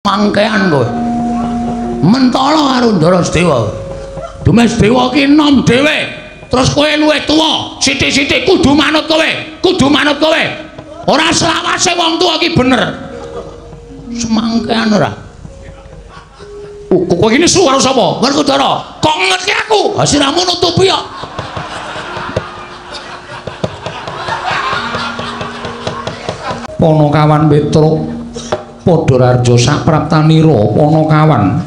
mangkean kowe. Mentala karo Ndara Sedewa. Dumes Dewa ki enom dhewe. Terus kowe luwih tuwa, sithik-sithik kudu manut kowe. Kudu manut kowe. Ora selawase wong tuwa ki bener. Semangkean ora. Kowe iki nesu karo sapa? Werkudara. Kok ngerti aku? Hasiramu nutupi kok. Ponokawan Petruk padha raja sapraptanira Ponokawan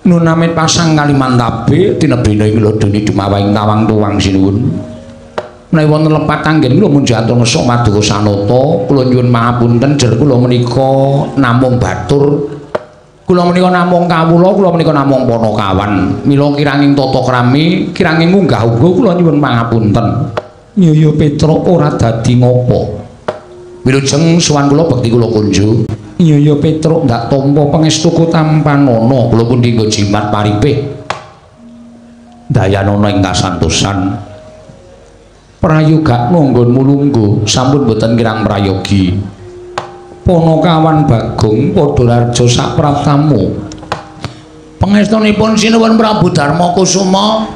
nunamit pasang Kalimantabe tinebene nglodoni dumawahing tawang tuwang sinuwun menawi wonten lepat anggen kula mun jatur ngesuk Maduka Sanata kula nyuwun pangapunten jer kula menika namung batur kula menika namung kawula kula menika namung Ponokawan mila kiranging tata krami kiranging munggah uga kula nyuwun pangapunten nyaya Petruk ora dadi ngopo. Wilujeng sowan kula bekti kula kunjuk. Iya Petruk ndak tampa pangestuku tampanana kula pun dinggo jimat paripih. Dayanana ing kasantosan. Prayoga nanggon mulunggu sampun boten kirang prayogi. Ponokawan Bagong padha raja sapraptamu. Pangestunipun sinuwun Prabu Darmakusuma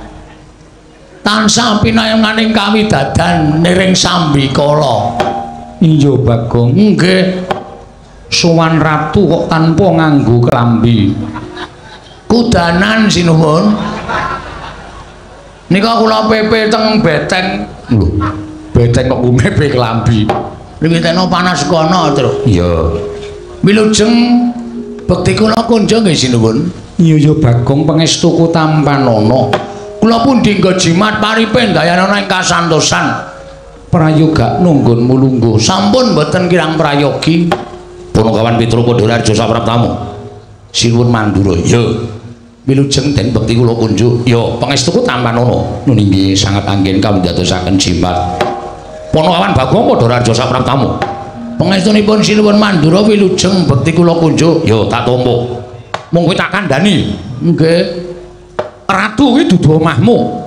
tansah pinayanganing kawidadan niring Sambikala. Iya Bagong nggih sowan ratu kok tanpa nganggo klambi kudanan sinuwun nika kula pepe teng beteng lho beteng kok gumepe klambi niki teno panas kono terus iya wilujeng bekti kula kunjuk nggih sinuwun iya Bagong pangestuku tampanana kula pun dinggo jimat paripin dayanana ing kasantosan prayoga nunggun mulunggu sampun boten kirang prayogi. Ponokawan Petruk padha raja sapraptamu sinuwun mandura ya wilujeng den bekti kula kunjuk ya pangestuku tampanana nun inggih sanget anggen kawindadosaken jimat. Ponokawan Bagong padha raja sapraptamu pangestunipun sinuwun mandura wilujeng bekti kula kunjuk ya tak tampa mung kowe tak kandhani nggih ratu kuwi dudu omahmu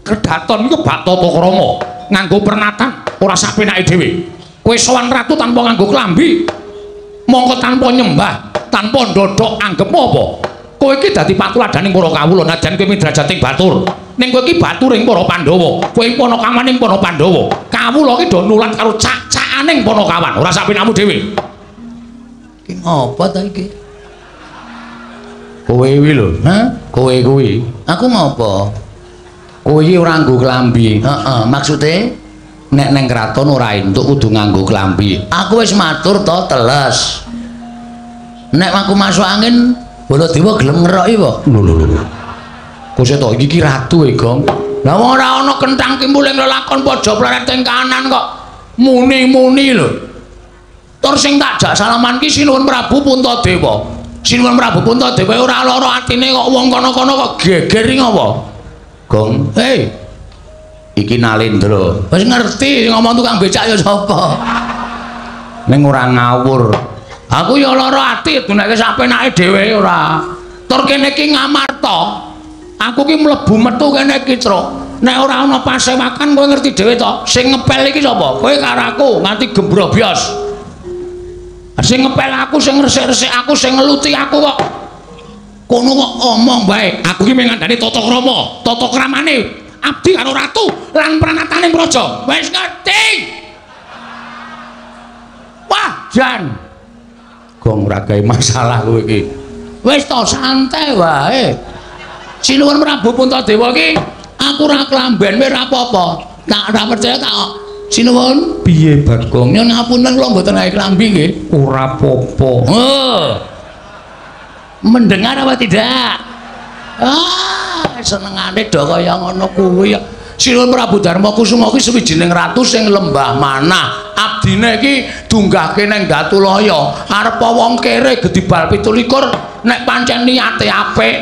kedaton iku bak tata krama nganggo pernatan ora sapenake dhewe kowe sowan ratu tanpa nganggo klambi mongko tanpa nyembah tanpa ndodhok anggep apa kowe iki dadi patuladaning para kawula najan kowe midrajating batur ning kowe iki baturing para Pandhawa kowe Ponokawaning para Pandhawa kawula iki do nulat karo cak-cakaning Ponokawan ora sapenamu dhewe iki ngopo ta iki kowe iki lho ha kowe kuwi aku ngopo kowe iki ora nganggo klambi. Heeh, maksude nek neng kraton ora entuk kudu nganggo klambi. Aku wis matur to teles. Nek aku masuk angin, Baladewa gelem ngeroki apa? Lho. Kose to iki ratu e, Gong. Lah wong ora ana kenthang kimuling lelakon pojok pleret teng kanan kok. Muni-muni lho. Tur sing tak jak salaman ki Sinuwun Prabu Puntadewa. Sinuwun Prabu Puntadewa ora lara atine kok wong kono-kono kok geger ngopo? Gong, hei, iki Nalendra. Wis ngerti ngomong tukang becak ya sapa? Ning ora ngawur. Aku ya lara ati duneke sapenake dhewe ora. Tur kene iki Ngamarta. Aku ki mlebu metu kene iki, Truk. Nek ora ana pasewakan kowe ngerti dhewe to. Sing ngepel iki sapa? Kowe karo aku nganti gembrobyos. Sing ngepel aku, sing resik-resik aku, sing ngeluti aku kok. Kono kok omong bae aku ki mengandani tata krama tata kramane abdi karo ratu lan pranataning praja wis ngerti wah jan Gong ora gawe masalah kowe iki wis to santai wae Sinuwun Prabu Puntadewa ki aku ora klamben ora apa-apa tak ora percaya tak Sinuwun piye Bagong nyun ngapunten kula mboten gawe klambi nggih ora apa-apa mendengar apa tidak? Senengane do kaya ngono kuwi. Sinuwun Prabu Darmakusuma kuwi sawijining ratu sing lembah manah. Abdine iki dunggahke ning Datulaya. Arep wong kere gedibal 17 nek pancen niate apik.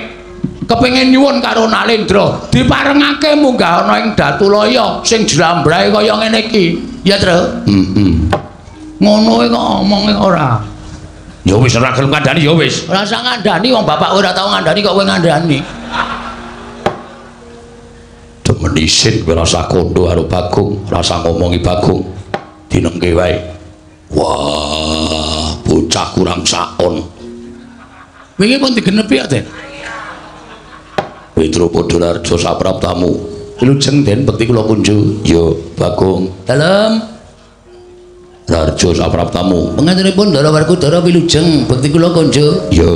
Kepengin nyuwun karo Nalendra, diparengake munggah ana ing Datulaya sing jlambrahe kaya ngene iki. Ya, Tru? Ngono kok omonge ora. Ya wis ora gelem ngandani ya wis. Ora usah ngandani wong bapak ora tau ngandani kok kowe ngandani. Demenisin kowe rasa kondo karo Bagong, rasa ngomongi Bagong. Dinengke wae. Wah, bocah kurang saon. Wingi pun digenepi ya, Den. Petro Podolarjo sapraptamu. Wilujeng Den bekti kula kunju. Ya, Bagong. Dalem. Larjo sapraptamu. Pengantenipun Dara Werkudara wilujeng bekti kula kunju. Ya.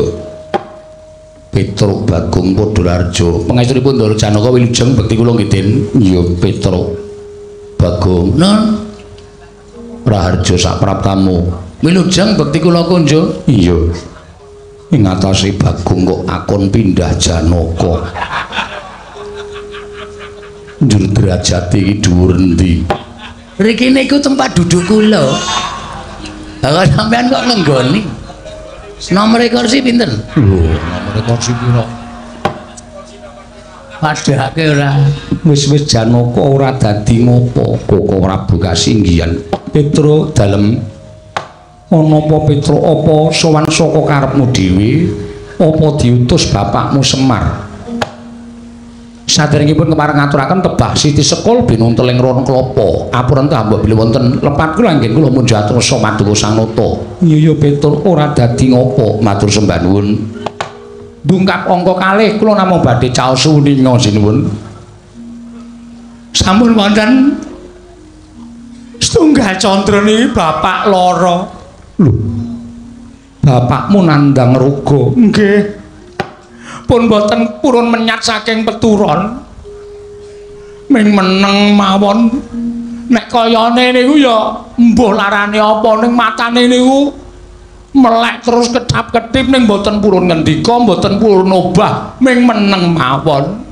Petro Bagong Podolarjo. Pengastunipun Dara Janaka wilujeng bekti kula nggih Den. Ya, Petro Bagong. Non. Raharjo sapraptamu. Wilujeng bekti kula kunju. Iya. Ing atase Bagong kok akon pindah Janaka. Njur derajate iki dhuwur endi? Mriki niku tempat duduk kula. Lah sampean kok nenggoni? Nomor kursi pinten? Lho, nomor kursi pira? Padhake ora. Wis-wis Janaka ora dadi ngopo. Koko Prabu Kasinggihan. Petro dalem ana apa Petro apa sowan saka karepmu dhewe apa diutus bapakmu Semar? Saderengipun kepareng ngaturaken tebah Siti Sekul binunteling ron klapa. Apuren ta mbok bilih wonten lepat kula nggih kula munjuk atursa maduka Sanata. Iya Petro ora dadi ngopo matur sembah nuwun. Dungkap angka kalih kula namung badhe caos suwuninga sinuwun. Sampun wonten setunggal condro niki bapak lara. Lho. Bapakmu nandang ruga. Nggih. Pun boten purun menyat saking peturon. Ming meneng mawon. Nek kayane niku ya mbuh larane apa ning matane niku melek terus kedap-kedip ning boten purun ngendika, boten purun obah, ming meneng mawon.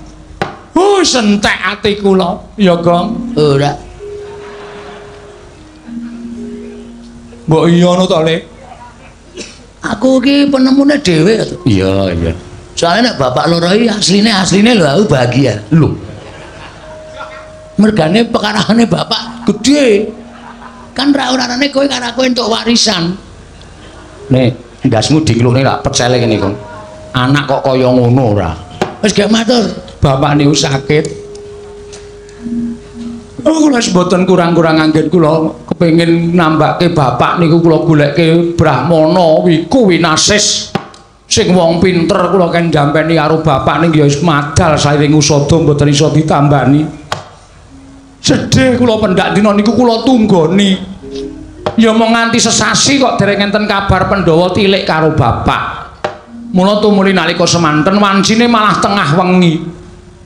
Sentek ati kula, ya Gong. Ora. Mbok iya ngono to, Le? Aku iki penemune dhewe. Iya, iya. Soalnya nek bapak loro iki asline lho aku bahagia. Lho. Mergane pekarane bapak gede. Kan ra urane kowe karo aku entuk warisan. Nek ndasmu dingluhne lak pecele kene, Kong. Anak kok kaya ngono ora. Wis gak matur. Bapak niku sakit. Oh, kula mboten kurang-kurang anggen kula kepengin nambahke bapak niku kula goleke Brahmana Wiku Winasis sing wong pinter kula kan jampeni karo bapak ning ya wis madal saring usada mboten iso ditambani. Sedih kula pendak dina niku kula tunggoni. Ya mung nganti sesasi kok dereng enten kabar Pandhawa tilik karo bapak. Mula tumuli nalika semanten wancine malah tengah wengi.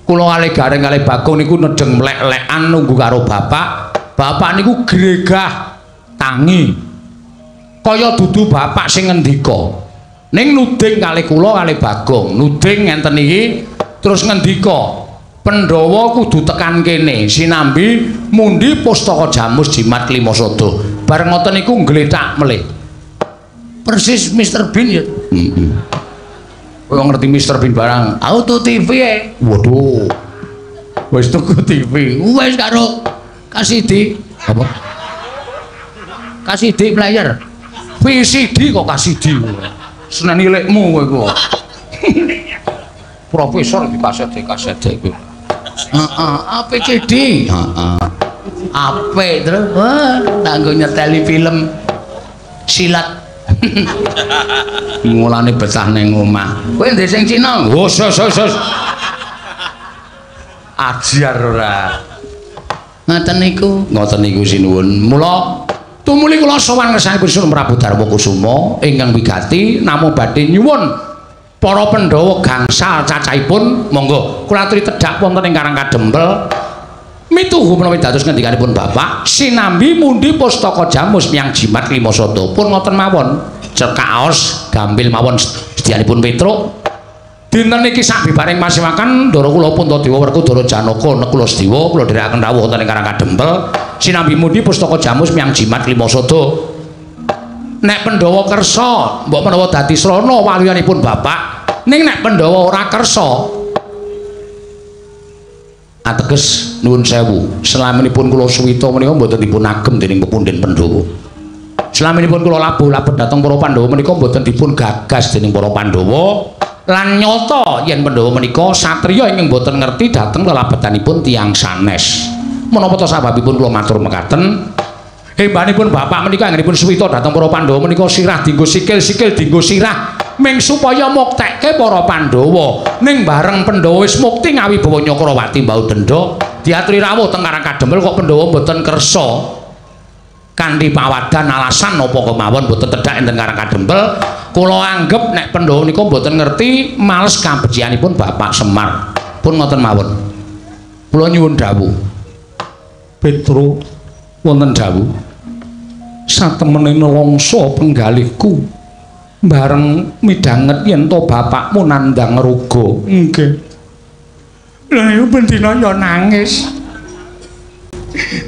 Kula kalih gareng kalih Bagong niku nedeng mlek-lekan nunggu karo bapak. Bapak niku gregah tangi. Kaya dudu bapak sing ngendika. Ning nuding kalih kula kalih Bagong, nuding ngenten iki terus ngendika, Pandhawa kudu tekan kene sinambi mundi pustaka Jamus Jimat Limasada. Bareng ngoten niku nggletak melih. Persis Mr. Bean ya. Heeh. Kowe ngerti Mr. Bean barang auto TV e. Waduh. Wis tuku TV. Wis karo Kasidi. Apa? Kasidi player. VCD kok Kasidi. Senen ilikmu kowe kok. Profesor di kaset iku. Heeh, APCD. Heeh. Apik terus. Wah, kanggo nyeteli film silat. Mulane betah ning omah. Kowe ndek sing Cina? Wos. Ajar ora. Ngoten niku sinuwun. Mula tumuli kula sowan ngersani Gusti Prabu Darma Kusuma ingkang wigati namung badhe nyuwun para Pandhawa gangsal cacahipun monggo kula aturi tedhak wonten ing Karang Kadempel. Mituhu menawi dados ngendikanipun bapak sinambi mundi pustaka Jamus Miang Jimat Limasada pun ngoten mawon cekaos gampil mawon sedyanipun Petruk dinten niki sabibaring masiwaken ndara kula Puntadewa Werkudara Janaka nekula Sedewa kula dherekaken rawuh wonten ing Karang Kadempel sinambi mundi pustaka Jamus Miang Jimat Limasada. Nek Pandhawa kersa mbok menawa dadi srana waliyanipun bapak ning nek Pandhawa ora kersa ateges nuwun sewu selaminipun kula suwita menika mboten dipun agem dening pepundhen Pandhawa. Selaminipun kula labuh-labet dhateng para Pandhawa menika mboten dipun gagas dening para Pandhawa lan nyata yen Pandhawa menika satriya ingkang mboten ngerti dhateng lelabetanipun tiyang sanes. Menapa ta sababipun kula matur mekaten? Embanipun bapak menika anggenipun suwita dhateng para Pandhawa menika sirah dienggo sikil dienggo sirah ming supaya muktekke para Pandhawa ning bareng Pandhawa wis mukti ngawi bawa Nyakrawati mbau denda diaturi rawuh teng Karang Kadempel kok Pandhawa mboten kersa kanthi pawadan alasan napa kemawon mboten tedhak enten Karang Kadempel kula anggep nek Pandhawa menika mboten ngerti males kabecikanipun Bapak Semar pun ngoten mawon kula nyuwun dawuh Petro wonten dawuh satemene nelongso penggalihku bareng midhanget yen to bapakmu nandhang raga nggih lha iku bendina ya nangis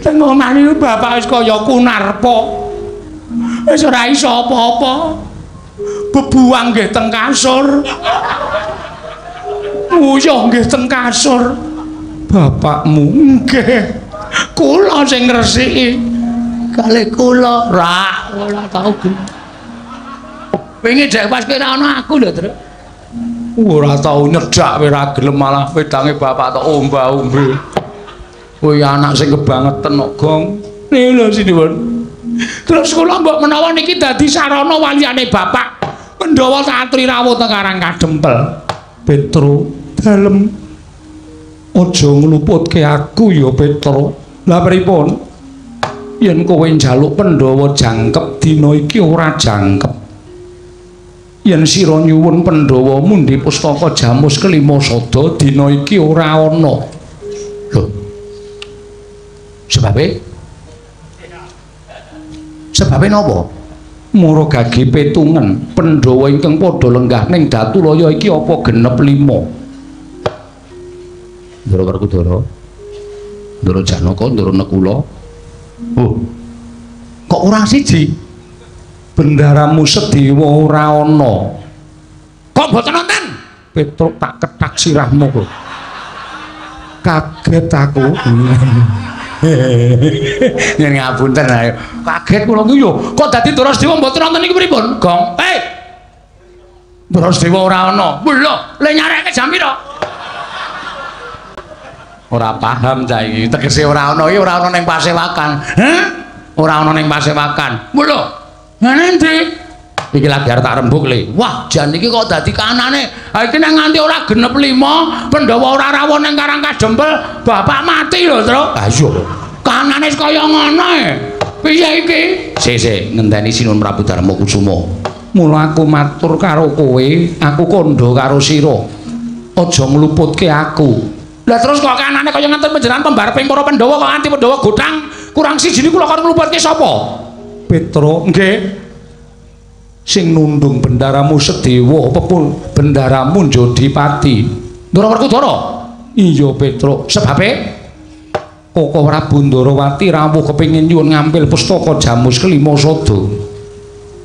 teng omah iki bapak wis kaya kunarpa wis ora iso apa-apa bebuang nggih teng kasur nguyuh nggih teng kasur bapakmu nggih kula sing ngresiki kalih kula ra ora tau pengen dek pas kira ana aku lho Tru ora tau nyedak ora gelem malah wedange bapak tok omba-ombe kowe anak sing kebangetan kok Gong lho sinuwun terus kula mbok menawa niki dadi sarana waliyane bapak Pandhawa tak aturi rawuh teng Karang Kadempel Petro dalem aja ngluputke aku ya Petro lha pripun yen kowe njaluk Pandhawa jangkep dina iki ora jangkep yen sira nyuwun Pandhawa mundi pustaka Jamus kelima sada dina iki ora ana lho sebabe napa mura gage petungen Pandhawa ingkang padha lenggah ning Datulaya iki apa genep 5 Ndara Werkudara Ndara Janaka Ndara Nekula oh, kok ora siji? Bendaramu Sedewa ora ana. Kok mboten wonten? Petruk tak ketak sirahmu kok. Kaget aku. Yen ngapunten ae. Kaget kula ki yo. Kok dadi Ndara Sedewa mboten wonten niku pripun? Gong. Ndara Sedewa ora ana. Lho, le nyareke jam pira? Ora paham cah iki tegese ora ana iki ora ana ning pasewakan ora ana ning pasewakan lho ngene ndi iki lagi arep tak rembug le wah jan iki kok dadi kanane ha iki nek nganti ora genep 5 Pandhawa ora rawuh ning Karang Kadempel bapak mati lho Tru ha iya kanane kaya ngono piye iki sik ngenteni Sinuwun Prabu Darma Kusuma mula aku matur karo kowe aku kandha karo sira aja ngluputke aku. Lah terus kok kanane kaya ngenten panjenengan pembareping para Pandhawa kok anti Pandhawa godhang kurang siji niku lho kok ngluputke sapa? Petro, nggih. Sing nundung bendaramu Sedewa apa pun bendaramu Jodipati. Ndara Werkudara. Iya Petro, sebabe Koko Prabu Ndarawati rawuh kepengin nyuwun ngambil pustaka Jamus kelima sada.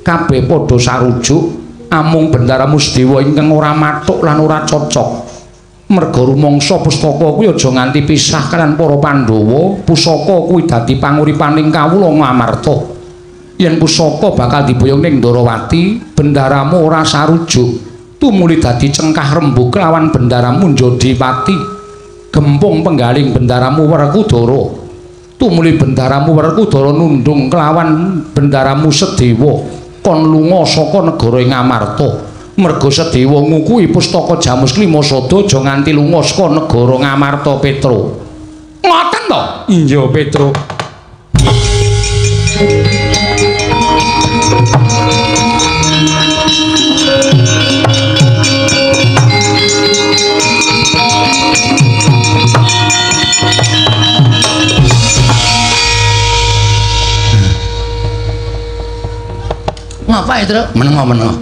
Kabeh padha sarujuk amung bendaramu Sedewa ingkang ora mathuk lan ora cocok. Merga rumangsa pustaka kuwi aja nganti pisah kaliyan para Pandhawa pusaka kuwi dadi panguripaning kawula Ngamarta yen pusaka bakal diboyong ning Ndarawati bendaramu ora sarujuk tumuli dadi cengkah rembug lawan bendaramu Jodipati gempung penggaling bendaramu Werkudara tumuli bendaramu Werkudara nundung kelawan bendaramu Sedewa kon lunga saka negara Ngamarta merga Sedewa ngukuhi pustaka Jamus kelima sada aja nganti lunga saka negara Ngamarta Petro. Ngoten to? Iya Petro. Ngapain Tru? Meneng-meneng.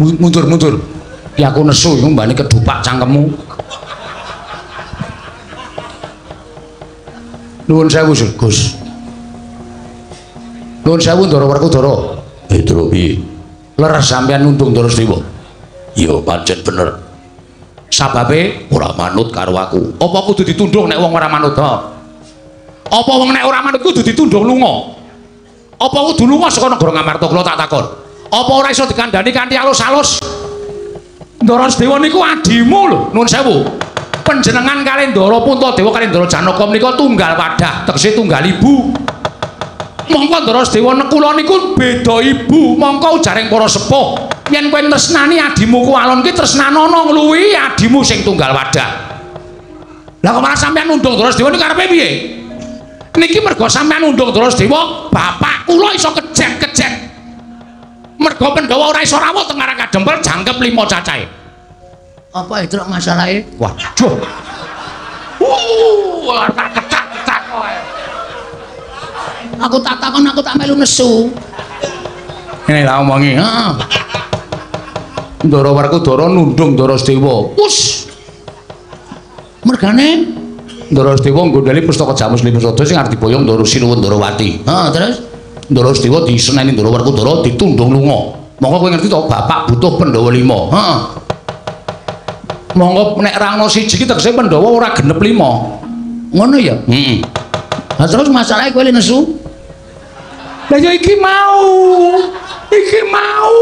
Mundur ya aku nesu iku mbane kedupak cangkemmu nuwun sewu Gus nuwun sewu Ndara Werkudara Petro piye leres sampeyan nundung Ndara Sedewa iya pancen bener sababe ora manut karo aku apa kudu ditundung nek wong ora manut apa wong nek ora manut kudu ditundung lunga apa kudu lunga saka negara Ngamarta kula tak takon apa ora iso dikandani kanthi alus-alus Ndara Sedewa niku adimu lho nuwun sewu panjenengan kalih Ndara Puntadewa kalih Ndara Janaka menika tunggal wadah tegese tunggal ibu Mongko Ndara Sedewa nek kula niku beda ibu, mongko ujaring para sepuh. Yen kowe tresnani adimu ku alon ki tresnanono ngluwi adimu sing tunggal wadah. Lah kok malah sampean nundung Ndara Sedewa niki karepe piye? Niki mergo sampean nundung Ndara Sedewa, bapak kula iso kejek-kejek. Mergo Pandhawa ora iso rawuh teng Karang Kadempel jangkep 5 cacahe. Apa itu masalahe? Waduh. Tak ketak-ketak kowe. Aku tak takon aku tak melu nesu. Ngene tak omongi, heeh. Ndara Werkudara nundung Ndara Sedewa. Wus. Mergane Ndara Sedewa nggondhali pustaka Jamus Limasada sing arep diboyong Ndara Sinuwun Ndarawati. Terus Ndara Sedewa diseneni Ndara Werkudara ditundung lunga. Monggo kowe ngerti to bapak butuh Pandhawa 5. Heeh. Monggo nek rangno siji ki tegese Pandhawa ora genep 5. Ngono ya? Heeh. Lah terus masalahe kowe le nesu. Lah ya iki mau. Iki mau.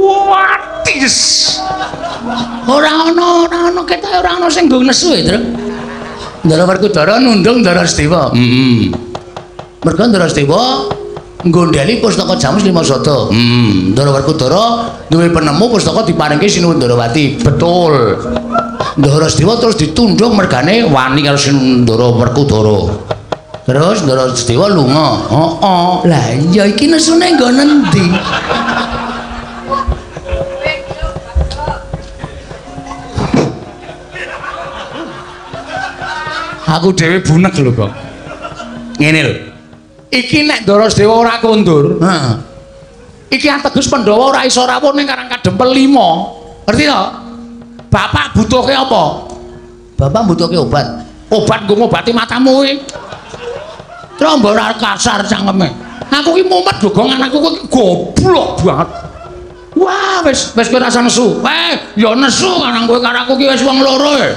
Watis. Ora ono ketoke ora ono sing nggo nesu ya, Tru. Ndara Werkudara nundung Ndara Sedewa. Mergo Ndara Sedewa nggondhali pustaka Jamus Limasada. Ndara Werkudara duwe penemu pustaka diparingke Sinuwun Ndarawati. Betul. Ndara Sedewa terus ditundung mergane wani karo Sinuwun Werkudara. Terus Ndara Sedewa lunga. Lah iya iki nesune nggo nendi? Aku dhewe bunek lho kok. Ngene lho. Iki nek Ndara Sedewa ora kondur, iki ateges Pandhawa ora iso rawuh ning Karang Kadempel 5. Ngerti to? Bapak butuhke apa? Bapak butuhke obat. Obat nggo ngobati matamu kuwi. Trombo ora kasar cangkeme. Aku ki mumet gogongan aku ki goblok banget. Wah, wis kowe rasa nesu. Ya nesu karang kowe karo aku ki wis wong loro e.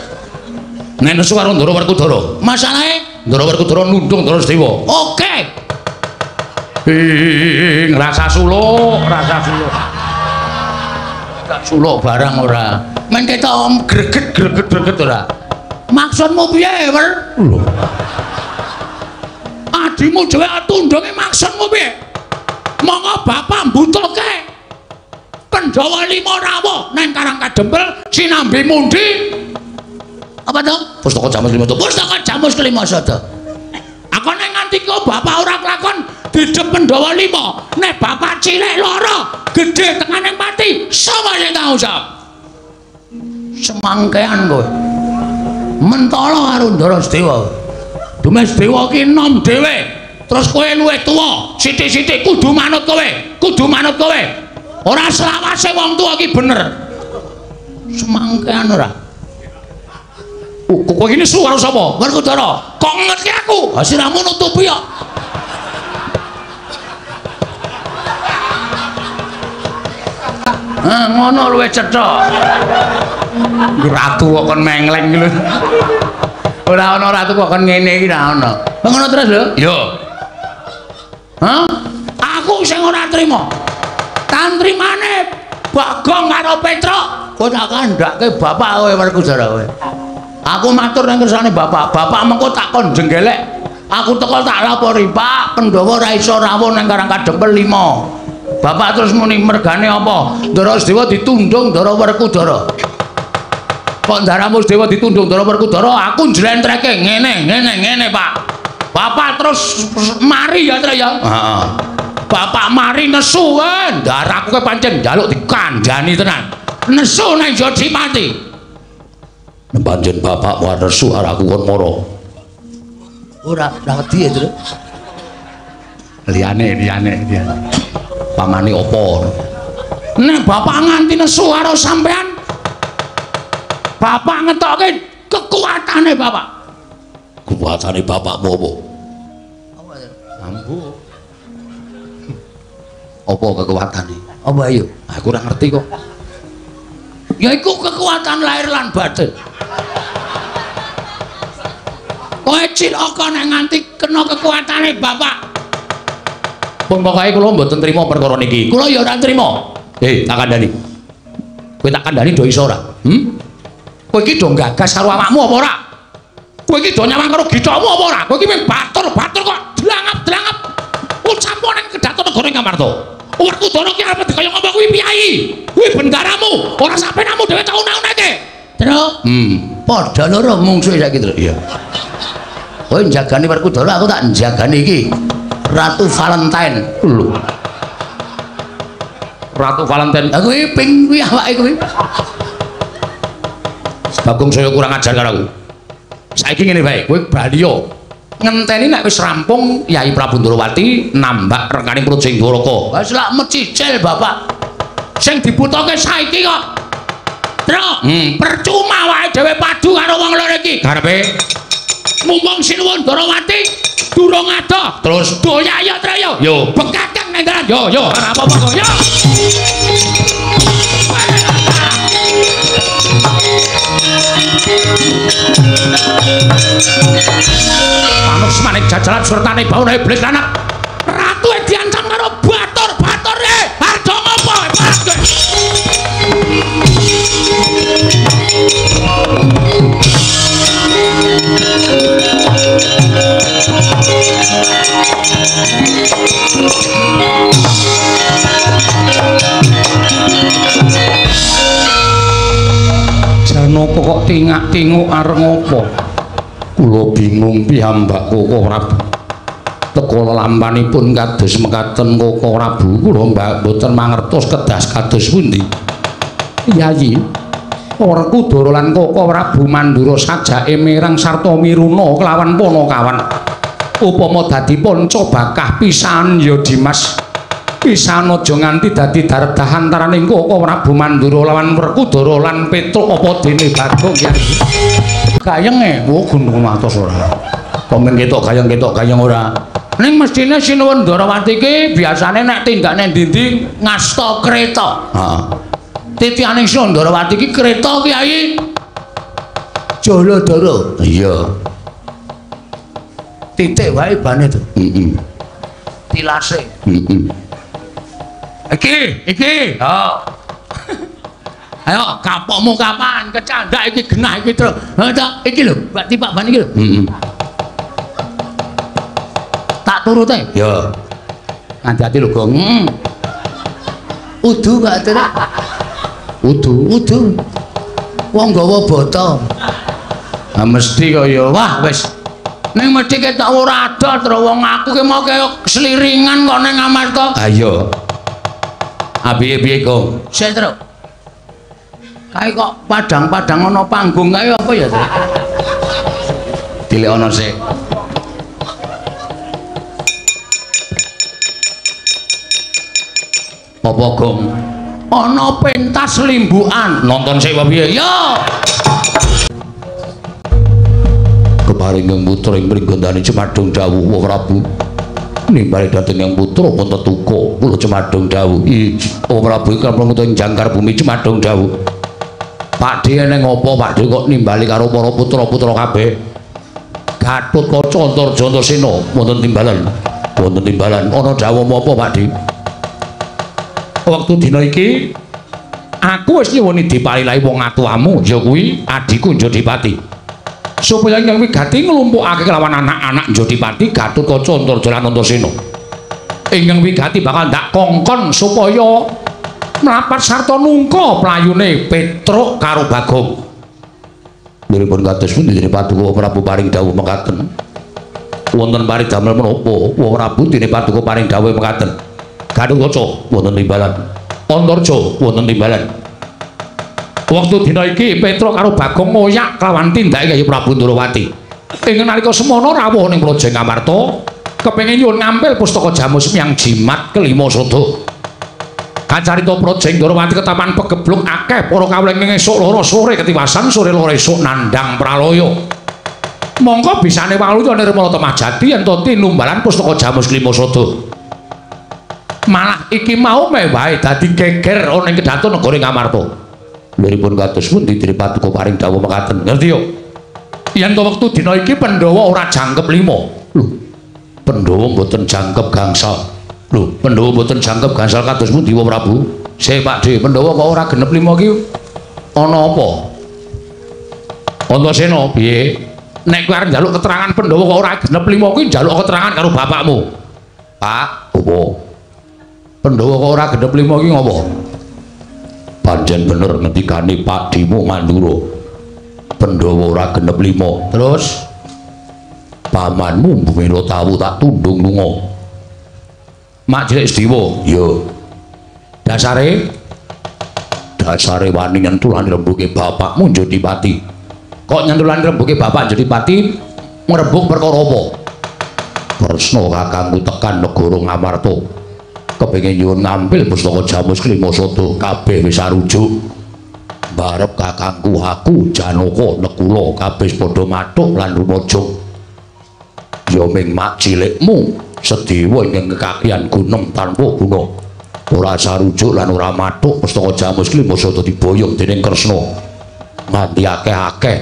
Nek nesu karo Ndara Werkudara. Masalahe Ndara Werkudara nundung Ndara Sedewa. Oke. Rasa suluk, rasa suluk. Tak suluk barang ora. Men ketok greget ora. Maksudmu piye, Wer? Lho. Adimu dhewe tundunge maksudmu piye? Monggo bapak mbutuhke Pandhawa 5 rawuh nang Karang Kadempel sinambi mundi. Apa to? Pustaka Jamus Limasada. Pustaka Jamus Limasada. Aku nek nganti kok bapak ora kelakon didep Pandhawa 5. Nek bapak cilik lara, gedhe tengane mati, sapa sing tanggung jawab? Semangkean kowe. Mentala karo Ndara Sedewa. Dumes Dewa ki nom dhewe. Terus kowe luwih tuwa, sithik-sithik kudu manut kowe. Kudu manut kowe. Ora selawase wong tuwa ki bener. Semangkean ora. Kok ini suara sapa? Werkudara. Kok ngerti aku? Siramu nutupi kok. Ngono luwih cetha. Ratu kok kon mengleng iki lho. Ora ana ratu kok kon ngene iki ora ana. Ngono terus lho? Yo. Aku sing ora trima. Tantrimane Bagong karo Petruk. Kowe tak kandhake bapak kowe Werkudara kowe. Aku matur nang kersane bapak. Bapak mengko takon jenggelek. Aku teko tak lapori, Pak, Pandhawa ora iso rawuh nang Karang Kadempel 5. Bapak terus muni mergane apa? Ndara Sedewa ditundung Ndara Werkudara. Kok Ndaramu Sedewa ditundung Ndara Werkudara, aku njlentreke ngene, Pak. Bapak terus mari ya, Tra ya. Heeh. Bapak mari nesu kan. Ndaraku ke pancen njaluk dikandhani tenan. Nesu nang Jodi mati. Pancen bapak wae nesu arek aku kon mara. Ora wedi ya, Tru. Liyane. Pamane apa? Nek bapak nganti nesu karo sampean, bapak ngetokke kekuatane bapak. Kekuatane bapakmu apa? Apa, Tru? Ambu. Apa kekuatane? Apa ayo? Aku ora ngerti kok. Ya iku kekuatan lahir lan batin. Kowe cilaka nek nganti kena kekuatane bapak. Pun pokoke kula mboten trima perkara niki. Kula ya ora trima. Tak kandhani. Kowe tak kandhani do iso ora? Kowe iki do gagas karo awakmu apa ora? Kowe iki do nyawang karo gitamu apa ora? Kowe iki mung batur kok, dlangap-dlangap. negara Ngamarta. Werkudara ki arep kaya ngomong kuwi piyai. Kuwi bendaramu, ora sampenamu dhewe tau naunake. Terus? Padha loro mungsuhe saiki, Tru. Iya. Kowe njagani Werkudara, aku tak njagani iki. Ratu Valentine. Lho. Ratu Valentine. Aku iki ping kuwi awake kuwi. Bagong saya kurang ajar karo aku. Saiki ngene bae, kowe baliyo. Ngenteni nek wis rampung Yai Prabu Ndrawati nambak rekaning Projeng Dwaraka. Wis lak mecicil Bapak. Sing dibutuhke saiki kok. Tru, percuma wae dhewe padu karo wong loro iki. Karepe mumpung Sinuwun Ndrawati durung adoh. Terus doya ya Tru yo. Yo, bekaken nang dalan. Yo, ora apa-apa kok. Yo. Manuk semanik jajalan surtane baune blik anak ratu diancam karo batur harga ngopo parek Janaka kok tingak-tinguk areng ngopo? Kula bingung piyambak Koko Prabu. Teka lampanipun kados mekaten Koko Prabu, kula mbak boten mangertos kedas kados pundi. Yayi, Werkudara lan Koko Prabu Mandura sajake mireng sarta miruna kelawan Panakawan. Upama dadi panca bakah pisan ya Dimas. Pisan aja nganti dadi daredah antaraning Koko Prabu Mandura lawan Werkudara lan Petruk apa dene Bagong Yayi. Gayenge, gunung matos ora. Komen ketok gayeng ora. Ning mestine Sinuwun Ndrawati iki biasane nek tindakne ndi-ndi ngasta kreta. Heeh. Titihaning Sinuwun Ndrawati iki kreta Kyai. Jaladara. Iya. Titik wae bane to. Heeh. Tilase. Heeh. Iki. Oh. Ayo kapokmu kapan kecandak iki genah iki terus. Iki lho, Mbak Tipak ban iki lho. Tak turut ae. Ya. Hati-hati lho, Gong. Udu Mbak Tipak. Udu. Wong gawa bata. Ah mesti kaya wah wis. Ning mesti ketok ora ada terus wong aku ki mau kaya sliringan kok ning Ngamarta. Ah iya. Ah piye-piye, Gong? Sik terus. Kae kok padang-padang ana panggung kae apa ya, Tru? Dilek ana sik. Apa, Gong? Ana pentas limbukan. Nonton sik apa piye? Yo. Keparing putra ing pringgondane Cemadung dawuh Wa Prabu. Nimbali dhateng yang putra pun tetuka kula Cemadung dawuh. Wa Prabu iki kan ing jangkar bumi Cemadung dawuh. Pakde ning ngopo Pakde kok nimbali karo para putra-putra kabeh? Gatotkaca Antarja Antarsena wonten timbalan. Ana dawuh apa Pakde? Wektu dina iki aku wis nyuwuni diparilahi wong atuamu ya kuwi adiku Njodipati. Supaya Hyang Wigati nglumpukake kelawan anak-anak Njodipati Gatotkaca Antarja lan Antarsena. Hyang Wigati bakal ndak kongkon supaya mlapat sarta nungka playune Petruk karo Bagong. Niripun kados pundi dene Paduka Prabu paring dawuh mekaten. Wonten paridamel menapa Wa Prabu dene Paduka paring dawuh mekaten. Gatotkaca wonten timbalan. Antarja wonten timbalan. Wektu dina iki Petruk karo Bagong moyak kelawan tindake Kyai Prabu Ndrawati. Ing nalika semana rawuh ning Projeng Ngamarta kepengin nyuwun ngampil pustaka jamu semyang jimat kelima sada. Kacarita Projeng Ndrawati ketaman pegebluk akeh para kawling esuk loro sore ketiwasan sore loro esuk nandhang pralaya. Mongko bisane waluya nirmala temajati yen to tinumbalan pustaka jamus kelima sada. Malah iki mau mewahe dadi geger ana ing kedaton negara Ngamarta. Liripun kados pundi Dene Paduka paring dawuh mekaten. Ngerti yo? Yen to wektu dina iki Pandhawa ora jangkep 5. Lho. Pandhawa mboten jangkep gangsal. Lho, Pandhawa mboten jangkep gangsal kados pundi Wa Prabu? Sik Pakde, Pandhawa kok ora genep 5 ki ana apa? Antasena piye? Nek kowe arep njaluk keterangan Pandhawa kok ora genep 5 kuwi njaluk keterangan karo bapakmu. Pak, opo? Pandhawa kok ora gendhep 5 iki ngopo? Pancen bener ngendikane Pak Dimo Mandura. Pandhawa ora gendhep 5. Terus pamanmu Bumira Tawu tak tundung lunga. Mak Cilik Sediwa, ya. Dasare wani nyentulani rembuke bapakmu Jodipati. Kok nyentulani rembuke bapak Jodipati ngrebuk perkara apa? Kresna kakangku tekan negara Ngamarta. Kepengin nyuwun ngambil pustaka Jamus Klimasada kabeh wis arujuk. Barep kakangku aku Janaka Nekula kabeh padha mathuk lan rumaja. Ya ming mak cilikmu Sediwa ing kekakian gunung tanpa guna. Ora sarujuk lan ora mathuk pustaka Jamus Klimasada diboyong dening Kresna. Nganti akeh-akeh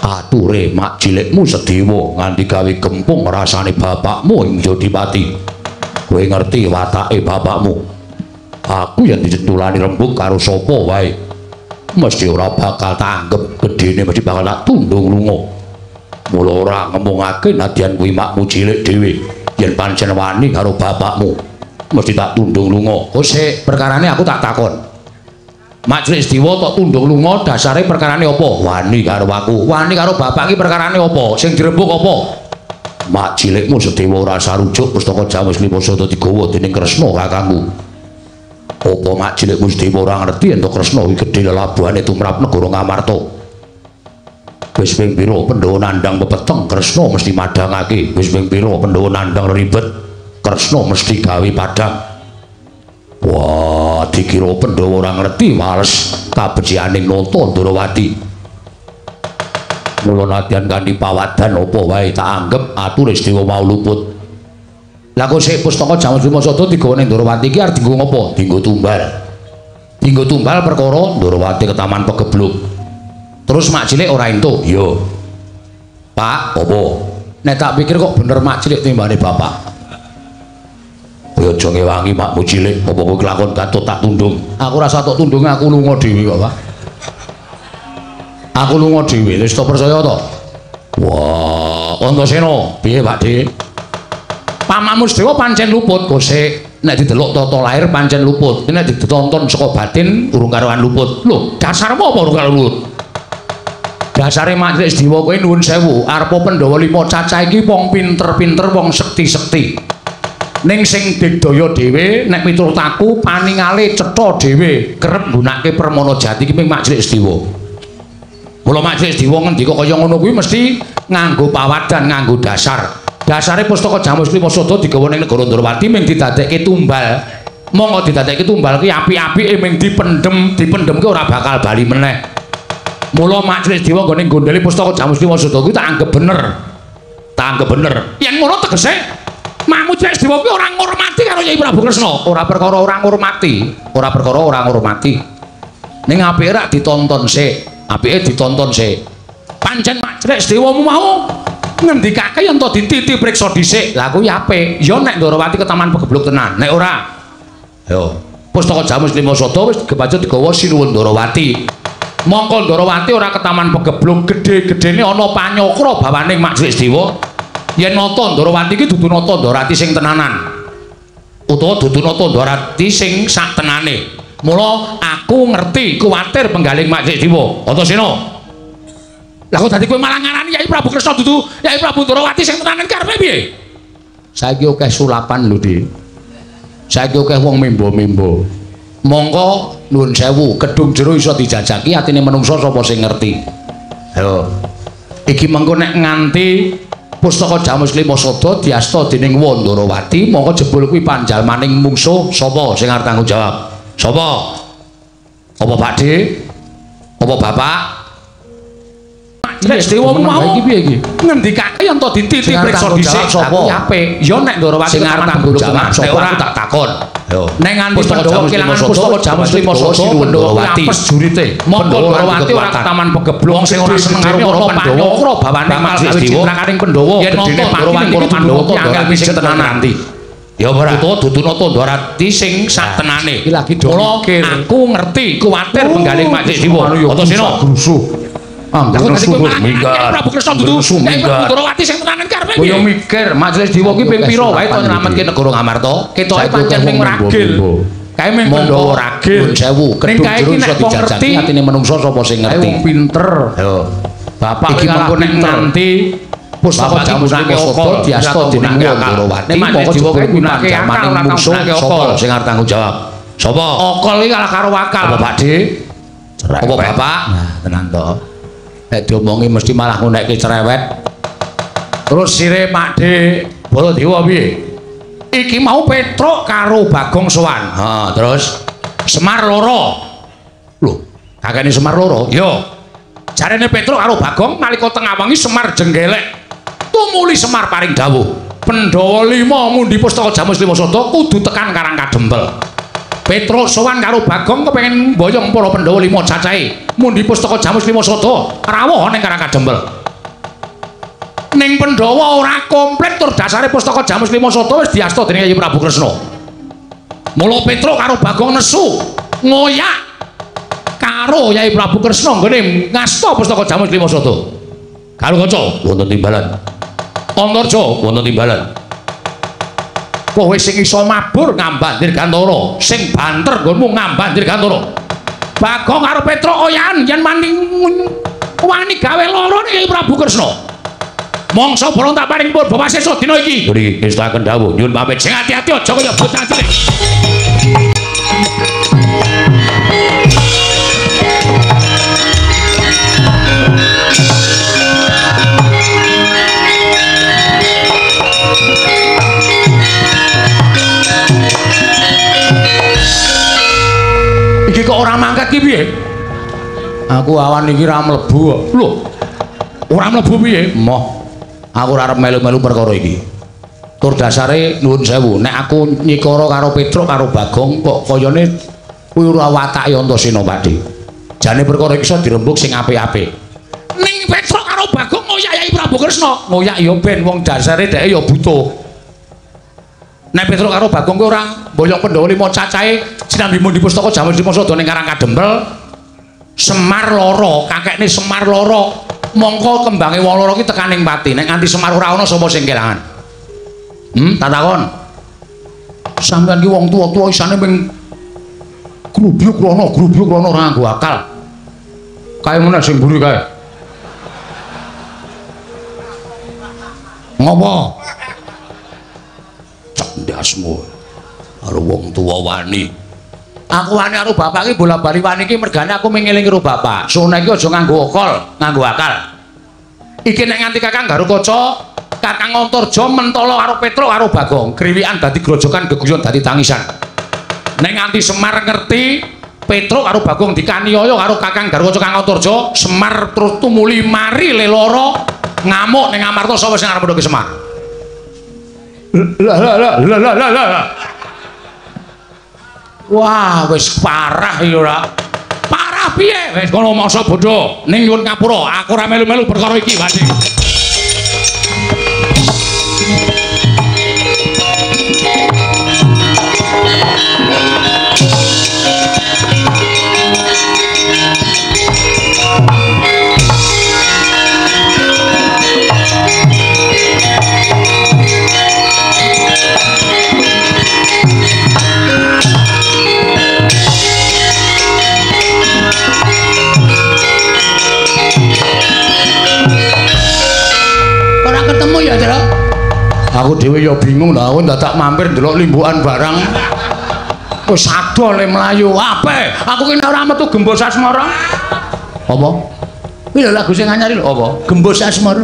ature mak cilikmu Sediwa nganti gawe gempung rasane bapakmu ing Jodipati. Kowe ngerti watake bapakmu. Aku yang dicentulani rembug karo sapa wae mesti ora bakal tak anggap gedene, mesti bakal tak tundung lunga. Mula ora ngomongake nadyan kuwi makmu cilik dhewe. Yen pancen wani karo bapakmu mesti tak tundung lunga. Oh sik, perkarane aku tak takon. Mak Cilik Sediwa tak tundung lunga dasare perkarane apa? Wani karo aku. Wani karo bapak iki perkarane apa? Sing dirembug apa? Mak cilikmu Sediwa ora sarujuk pustaka Jamus Klimasada digawa dening Kresna kakangku. Apa mak cilikmu Sediwa ora ngerti yen Kresna iki gedhe lelabuhane tumrap negara Ngamarta. Wis ping pira Pandhawa nandhang pepeteng Kresna mesti madhangake. Wis ping pira Pandhawa nandhang ribet Kresna mesti gawe padhang. Wah, dikira Pandhawa ora ngerti males kabecianing nata Ndarawati. Mula nadyan kanthi pawadan apa wae tak anggap ature Sediwa mau luput. Lah kok sik pustaka Jamus Klimasada digawa ning Ndarawati iki arep dienggo ngapa? Dienggo tumbal. Dienggo tumbal perkara Ndarawati ke Taman Pegebluk. Terus mak cilik ora entuk. Yo. Pak, apa? Nek tak pikir kok bener mak cilik timbane bapak. Kowe aja ngewangi makmu cilik, apa kowe kelakon katut tak tundung. Aku rasa tok tundung aku lunga dhewe kok, Pak. Aku lunga dhewe, wis tak percaya to? Wah, Antasena, piye Pakde? Pamakmu Sediwa pancen luput, kok sik nek didelok tata lahir pancen luput. Nek ditonton saka batin urung karuan luput. Lho, dasarmu apa urung karo luput? Dasare Mak Cilik Sediwa kowe nuwun sewu, arepa Pandhawa 5 cacah iki wong pinter-pinter, wong sekti-sekti. Ning sing digdaya dhewe nek miturut aku paningale cetha dhewe kerep nggunakake permana jati iki Mak Cilik Sediwa. Mula Mak Cilik Sediwa ngendika kaya ngono kuwi mesti nganggo pawadan, nganggo dasar. Dasare pustaka Jamus Klimasada digawa ning negara Ndarawati ming didadekke tumbal. Monggo didadekke tumbal ki apik-apike ming dipendhem ki ora bakal bali meneh. Mula Mak Cilik Sediwa nggone gondeli pustaka Jamus Klimasada kuwi tak anggap bener. Tak anggap bener. Yen ngono tegese Makmu Cilik Sediwa kuwi ora ngurmati karo Nyai Prabu Kresna. Ora perkara ora ngurmati, ora perkara ora ngurmati. Ning apike rak ditonton sik. Apike ditonton sik. Pancen Mak Cilik Sediwa mau ngendikake yen to dititi priksa dhisik. Lah kuwi apik. Ya nek Ndarawati ke Taman Pegebluk tenan. Nek ora, yo pustaka Jamus Klimasada wis kebacut digawa sinuwun Ndarawati. Mongko Ndarawati ora ke Taman Pegebluk, gedhe-gedhene ana panyokra bawaning Mak Cilik Sediwa. Yen nata Ndarawati iki dudu nata Ndarawati sing tenanan. Utawa dudu nata Ndarawati sing sak tenane. Mula aku ngerti kuwatir penggaling Mak Cilik Sediwa. Antasena. Lah kok dadi kowe malah ngarani Nyai Prabu Kresna dudu Nyai Prabu Ndarawati sing tenanan karepe piye? Saiki akeh sulapan lho, Dik. Saiki akeh wong mimba-mimba. Monggo nuwun sewu, kedung jero iso dijajaki atine menungsa sapa sing ngerti. Ayo. Iki mengko nek nganti pustaka Jamus Klimasada diasta dening Ndarawati, monggo jebul kuwi panjalmaning mungsuh sapa sing arep tanggung jawab? Sapa? Apa Pakde? Apa Bapak? Nek Sediwa mau iki piye iki? Ngendikake yen to dititi priksa dhisik sapa? Apik. Ya nek Ndarawati sing arep tanggung jawab, nek ora tak takon. Yo. Nek nganti Pandhawa kelangan pustaka Jamus Klimasada Ndarawati apes jurite. Monggo Ndarawati ora ke Taman Pegebluk sing ora seneng karo Pandhawa ora bawane Mak Cilik Sediwa citrakaning Pandhawa yen gedene Ndarawati karo Pandhawa ki angel wis tenan nanti. Ya ora. Dudu nata Ndarawati sing sak tenane. Iki lagi mikir. Aku ngerti kuwatir penggaling Mak Cilik Sediwa. Antasena. Angger subuh minggat. Prabu Kresna dudu Ndorowati sing tenanan karepe. Kowe mikir majelis dewa ki ping pira wae to nyelametke negara Ngamarta? Ketoke pancen ping ragil. Kae mung Pandhawa ragil 1000 kedung jero iso dijajaki atine menungso sapa sing ngerti. Wong pinter. Yo. Bapak iki mengko nek nganti Pustaka Jamus Limasada diasta dening Ndorowati mongko dewa kae gunake akal ora sapa sing arep tanggung jawab. Sapa? Okol iki kalah karo wakal. Apa Pakde? Apa Bapak? Nah, tenan to. Nek diomongi mesti malah ngonekke cerewet. Terus sire Pakde Baladewa piye? Iki mau Petruk karo Bagong sowan. Ha, terus Semar loro. Lho, kakene Semar loro? Yo. Jarene Petruk karo Bagong nalika tengah wengi Semar jenggelek. Tumuli Semar paring dawuh. Pandhawa 5 mundi Pustaka Jamus Limasada kudu tekan Karang Kadempel. Petruk sowan karo Bagong kepengin mboyong para Pandhawa 5 cacahe. Mundi Pustaka Jamus Limasada rawuh ning Karang Kadempel. Ning Pandhawa ora komplit tur dasare Pustaka Jamus Limasada wis diasta dening Yayi Prabu Kresna. Mula Petruk karo Bagong nesu ngoyak karo Yayi Prabu Kresna nggone ngasta Pustaka Jamus Limasada. Kalukaca wonten timbalan. Antarja wonten timbalan. Kowe sing iso mabur ngambandir Gantara, sing banter nggonmu ngambandir Gantara. Bagong karo Petruk oyan yen wani gawe lara ning Yayi Prabu Kresna. Mongso bolong tak paring pun Bapak Sesa dina iki. Nggih, ngestaken dawuh nyuwun pamit. Sing ati-ati aja kaya bocah cilik. Iki kok ora mangkat ki piye? Aku awan iki ra mlebu kok. Lho. Ora mlebu piye? Moh. Aku ora arep melu-melu perkara iki. Tur dasare nuwun sewu, nek aku nyikara karo Petruk karo Bagong kok kayane kuwi ora watake Antasena Pakde. Jane perkara iki iso dirembuk sing apik-apik. Ning Petruk karo Bagong ngoyak Yayi Prabu Kresna, ngoyak ya ben wong dasare dheke ya butuh. Nek Petruk karo Bagong kuwi ora mboyong Pandhawa 5 cacahe sinambi mundi Pustaka Jamus Limasada ning Karang Kadempel. Semar loro, kakekne Semar loro. Mongko kembange wong loro ki tekaning pati. Nek nganti Semar ora ana sapa sing kelangan? Tak takon. Sampeyan ki wong tuwa-tuwa isane ping grubyuk rono ora nganggo akal. Kae meneh sing mburi kae. Ngopo? Cendasmu karo wong tuwa wani. Aku wani karo bapak ki bola-bali wani ki mergane aku mengelingi karo bapak. Sone iki aja nganggo akal. Iki nek nganti Kakang Garukaca, Kakang Antarja mentala karo Petruk karo Bagong, griwikan dadi grojokan geguyon dadi tangisan. Nek nganti Semar ngerti Petruk karo Bagong dikaniaya karo Kakang Garukaca Kakang Antarja, Semar terus tumuli mari lelara ngamuk ning Ngamarta sapa sing arep ndhoke Semar. Lah. Wah, wis parah iki ora. Parah piye? Wis kono mangsa bodho. Ning nyuwun ngapura, aku ora melu-melu perkara iki, Pakde. Ketemu ya, Tru? Aku dhewe ya bingung lho, aku dadak mampir ndelok limbukan barang. Wis ado le mlayu. Ape? Aku ki ora metu Gembos Asmara. Apa? Kuwi lho lagu sing anyar lho apa? Gembos Asmara.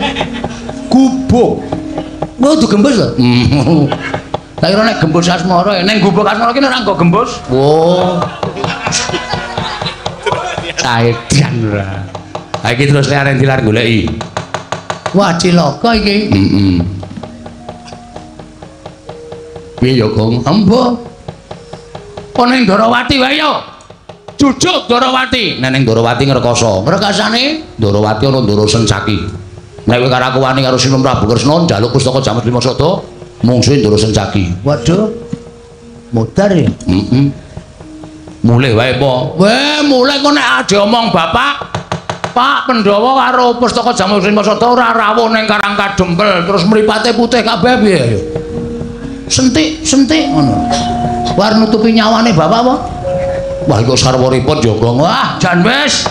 Gubuk. Wo du gembos lho. Lah kira nek Gembos Asmara, ning Gubuk Asmara ki ora nggo gembos. Wo. Caedan ora. Ha iki terus leren dilar goleki. Wah cilaka iki. Piye ya, Gong? Embo. Ana ning Ndorowati wae ya. Jujuk Ndorowati. Nek ning Ndorowati ngrekoso. Ngrekasane Ndorowati ana Ndoro Sencaki. Nek kowe karo aku wani karo Sinum Prabu Kresna njaluk Pustaka Jamus Limasada, mungsuhe Ndoro Sencaki. Waduh. Modar ya? Mulih wae po. Weh, mulih kok nek diomong bapak Pak Pandhawa karo Pustaka Jamal Srimasada ora rawuh ning Karang Kadempel terus mripate putih kabeh piye ya? Sentik ngono. War nutupi nyawane bapak apa? Wah iku sarwaripun jaga. Wah, jan wis.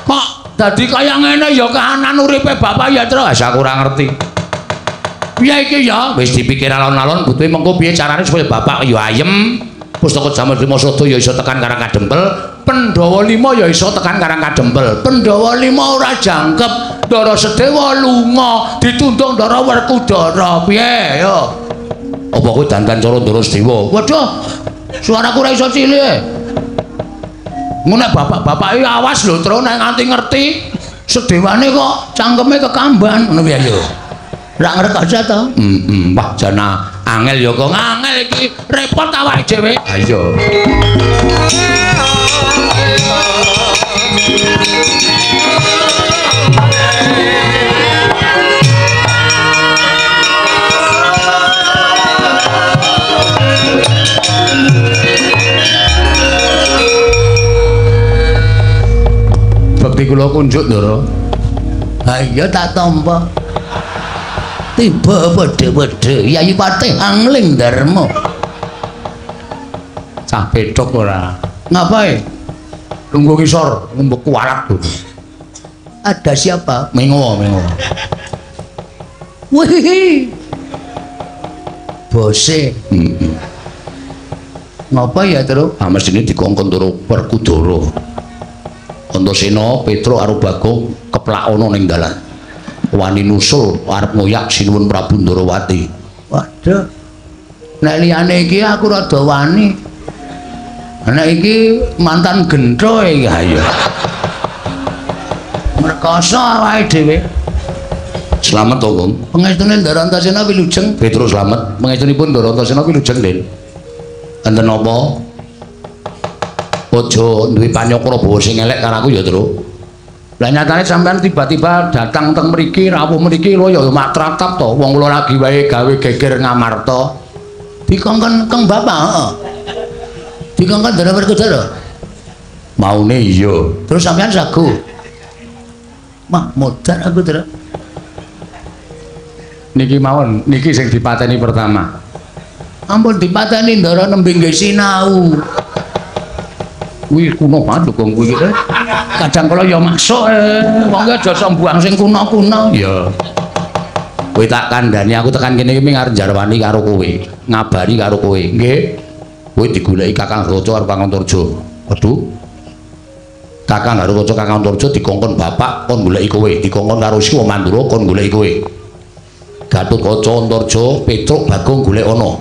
Kok dadi kaya ngene ya kahanan uripe bapak ya, Tru? Aku ora ngerti. Piye iki ya? Wis dipikir alon-alon butuhe mengko piye carane supaya bapak ya ayem. Pustaka Jamal Srimasada ya iso tekan Karang Kadempel, Pandhawa 5 ya iso tekan Karang Kadempel. Pandhawa 5 ora jangkep, Ndara Sedewa lunga, ditundung Ndara Werkudara. Piye ya? Apa kowe dandan cara Ndara Sedewa? Waduh, suaraku ora iso cilik. Ngono bapak-bapak iki awas lho, Tru, nek nganti ngerti Sedewane kok cangkeme kekamban ngono piye yo. Ora ngrek aja to? Wah, jana angel ya kok angel iki repot awake dhewe. Ha iya. Bekti kula kunjuk, Ndara. Ha iya tak tampa. Tiba wedhe-wedhe Yayi Patih Angling Darma. Cah pedhok ora. Ngapain? Lungguh ngisor, ngumbek kualat tuh. Ada siapa? Mengo. Wih. Bose. Ngapa ya, Tru? Ah mesine dikongkon karo Werkudara. Antasena, Petruk karo Bagong keplak ana ning dalan. Wani nusul arep ngoyak sinuwun Prabu Ndarawati. Waduh. Nek liyane iki aku rada wani. Nek iki mantan gentho iki ayo. Merkoso awake dhewe. Slamet to, Kang. Pangestune Ndara Antasena wilujeng. Petruk slamet. Pangestunipun Ndara Antasena wilujeng, Den. Enten apa? Aja duwe panyokra bawa sing elek karo aku ya, Tru. Lah nyatane sampean tiba-tiba datang teng mriki rawuh mriki lho ya matratap to wong kula lagi wae gawe geger ngamarta dikongkon keng bapak heeh dikongkon Ndara Werkudara maune iya terus sampean sagu mah modar aku terus niki mawon niki sing dipateni pertama ampun dipateni Ndara nembe nggih sinau kuwi kuno banget kok kuwi iki. Kadang kala ya masuk wong aja buang sing kuno-kuno ya. Kowe tak kandhani aku tekan kene iki arep jarwani karo kowe, ngabari karo kowe. Nggih. Kowe digoleki Kakang Raca karo Kakang Antarja. Waduh. Kakang Raca Kakang Antarja dikongkon bapak kon goleki kowe, dikongkon karo Siwa Mandura kon goleki kowe. Gatotkaca Antarja, Petruk Bagong golek ana.